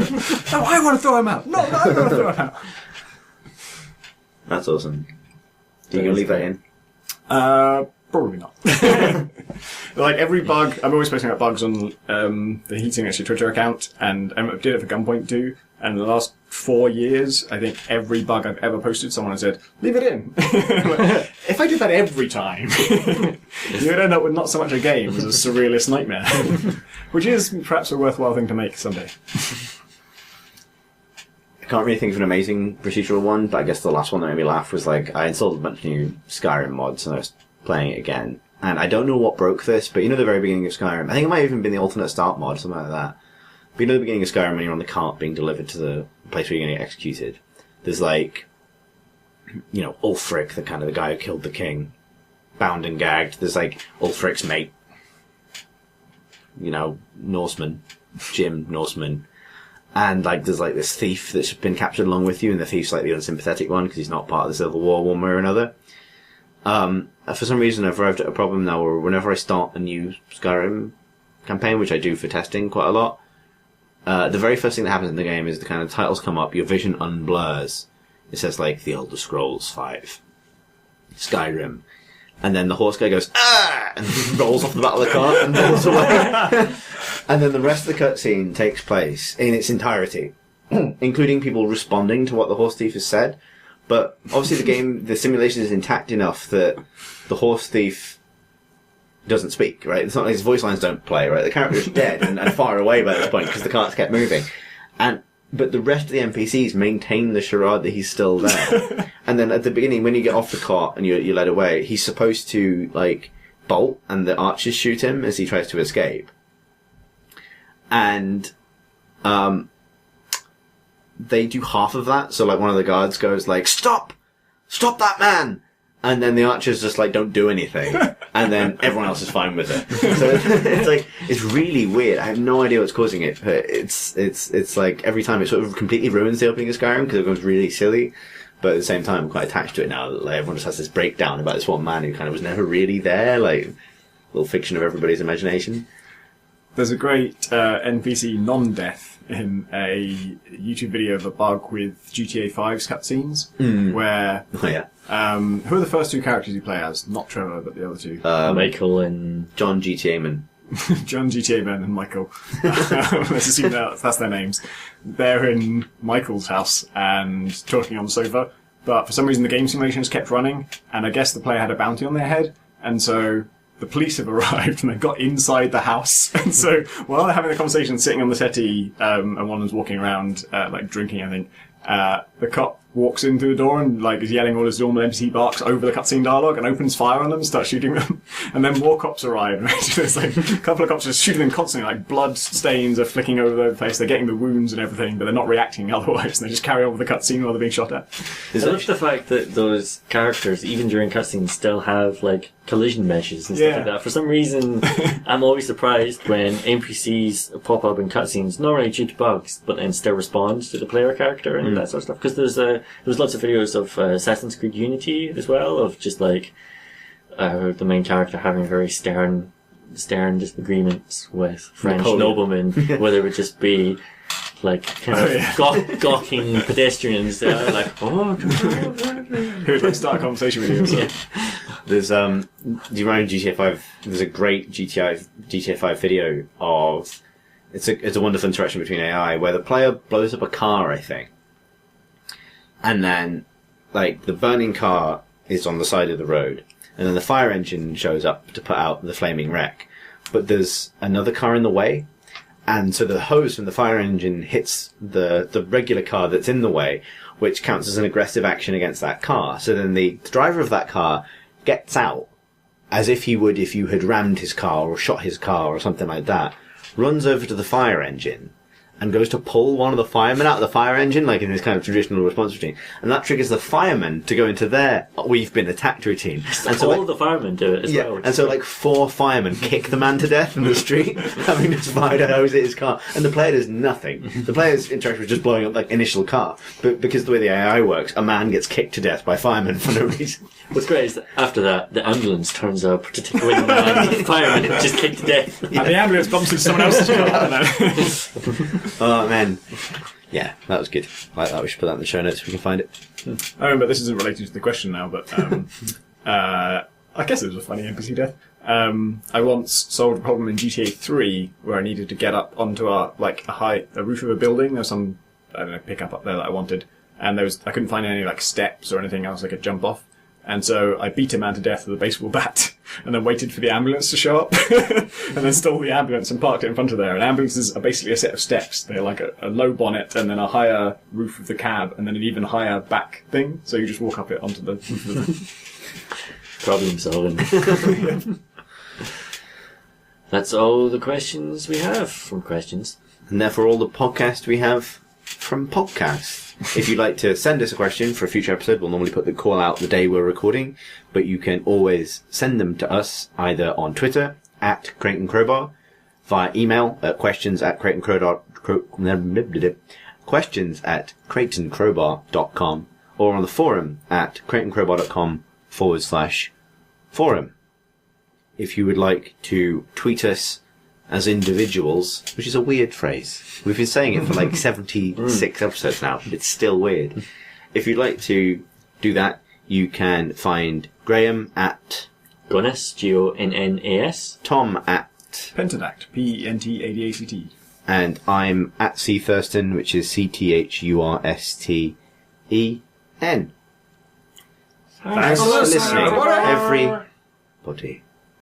I want to throw him out. No, I want to throw him out. That's awesome. Are you going to leave that in? Probably not. Like every bug, I'm always posting about bugs on the Heat Signature Twitter account, and I did it for Gunpoint too. And in the last 4 years, I think every bug I've ever posted, someone has said, leave it in. Like, if I did that every time, you would end up with not so much a game as a surrealist nightmare. Which is perhaps a worthwhile thing to make someday. I can't really think of an amazing procedural one, but I guess the last one that made me laugh was like, I installed a bunch of new Skyrim mods and I was playing it again. And I don't know what broke this, but you know the very beginning of Skyrim, I think it might have even been the alternate start mod, something like that. But you know the beginning of Skyrim when you're on the cart being delivered to the place where you're going to get executed? There's like, you know, Ulfric, the kind of the guy who killed the king, bound and gagged. There's like Ulfric's mate, you know, Norseman, Jim Norseman. And like there's like this thief that's been captured along with you, and the thief's like the unsympathetic one because he's not part of the Civil War one way or another. For some reason I've arrived at a problem now where whenever I start a new Skyrim campaign, which I do for testing quite a lot, the very first thing that happens in the game is the kind of titles come up, your vision unblurs. It says like The Elder Scrolls 5, Skyrim, and then the horse guy goes, ah! And rolls off the back of the cart and rolls away. And then the rest of the cutscene takes place in its entirety, including people responding to what the horse thief has said. But obviously the simulation is intact enough that the horse thief doesn't speak, right? It's not like his voice lines don't play, right? The character is dead and far away by that point because the cart's kept moving. And but the rest of the NPCs maintain the charade that he's still there. And then at the beginning, when you get off the cart and you're led away, he's supposed to, like, bolt, and the archers shoot him as he tries to escape. And, they do half of that. So, like, one of the guards goes, like, Stop that man! And then the archers just, like, don't do anything. And then everyone else is fine with it. So it's like, it's really weird. I have no idea what's causing it, but it's like, every time it sort of completely ruins the opening of Skyrim because it goes really silly. But at the same time, I'm quite attached to it now that, like, everyone just has this breakdown about this one man who kind of was never really there, like, little fiction of everybody's imagination. There's a great NPC non-death in a YouTube video of a bug with GTA 5's cutscenes, where... Oh, yeah. Who are the first two characters you play as? Not Trevor, but the other two. Michael and... John GTA Man. John GTA Man and Michael. Let's assume that's their names. They're in Michael's house and talking on the sofa, but for some reason the game simulation has kept running, and I guess the player had a bounty on their head, and so... The police have arrived and they've got inside the house. And so while they're having the conversation sitting on the settee, and one of them's walking around, like drinking, I think, the cop walks in through the door and like is yelling all his normal NPC barks over the cutscene dialogue and opens fire on them and starts shooting them. And then more cops arrive. And there's like a couple of cops just shooting them constantly, like blood stains are flicking over the place. They're getting the wounds and everything, but they're not reacting otherwise. And they just carry on with the cutscene while they're being shot at. I love the fact that those characters, even during cutscenes, still have like collision meshes and stuff like that. For some reason, I'm always surprised when NPCs pop up in cutscenes, not really due to bugs, but then still respond to the player character and that sort of stuff. Because there's lots of videos of Assassin's Creed Unity as well, of just like the main character having very stern disagreements with French noblemen, whether it would just be like kind of gawking pedestrians that are like, who would like start a conversation with you. There's do you remember GTA 5? There's a great GTA 5 video of it's a wonderful interaction between AI where the player blows up a car, I think, and then like the burning car is on the side of the road, and then the fire engine shows up to put out the flaming wreck, but there's another car in the way. And so the hose from the fire engine hits the regular car that's in the way, which counts as an aggressive action against that car. So then the driver of that car gets out, as if he would if you had rammed his car or shot his car or something like that, runs over to the fire engine, and goes to pull one of the firemen out of the fire engine, like in this kind of traditional response routine. And that triggers the firemen to go into their "we've been attacked" routine. And so all the firemen do it as well. And so like 4 firemen kick the man to death in the street, having just fired a hose at his car. And the player does nothing. The player's interaction was just blowing up like initial car. But because the way the AI works, a man gets kicked to death by firemen for no reason. What's great is that after that, the ambulance turns up to take away the man, the fireman just kicked to death. And the ambulance bumps into someone else's car. Oh man, yeah, that was good. I like that. We should put that in the show notes if we can find it. I remember this isn't related to the question now, but I guess it was a funny NPC death. I once solved a problem in GTA 3 where I needed to get up onto a roof of a building. There was some pickup up there that I wanted, and I couldn't find any like steps or anything else I could jump off. And so I beat a man to death with a baseball bat and then waited for the ambulance to show up and then stole the ambulance and parked it in front of there. And ambulances are basically a set of steps. They're like a low bonnet and then a higher roof of the cab and then an even higher back thing. So you just walk up it onto the roof of the Problem solving. That's all the questions we have from questions. And therefore all the podcasts we have from podcasts. If you'd like to send us a question for a future episode, we'll normally put the call out the day we're recording, but you can always send them to us either on Twitter at @CratenCrowbar, via email at questions@CratenCrowbar.com, or on the forum at cratencrowbar.com/forum. If you would like to tweet us as individuals, which is a weird phrase. We've been saying it for like 76 episodes now. It's still weird. If you'd like to do that, you can find Graham at Gonnas, Gonnas. Tom at Pentadact, Pentadact. And I'm at C Thurston, which is CTHURSTEN. Thanks for listening, everybody.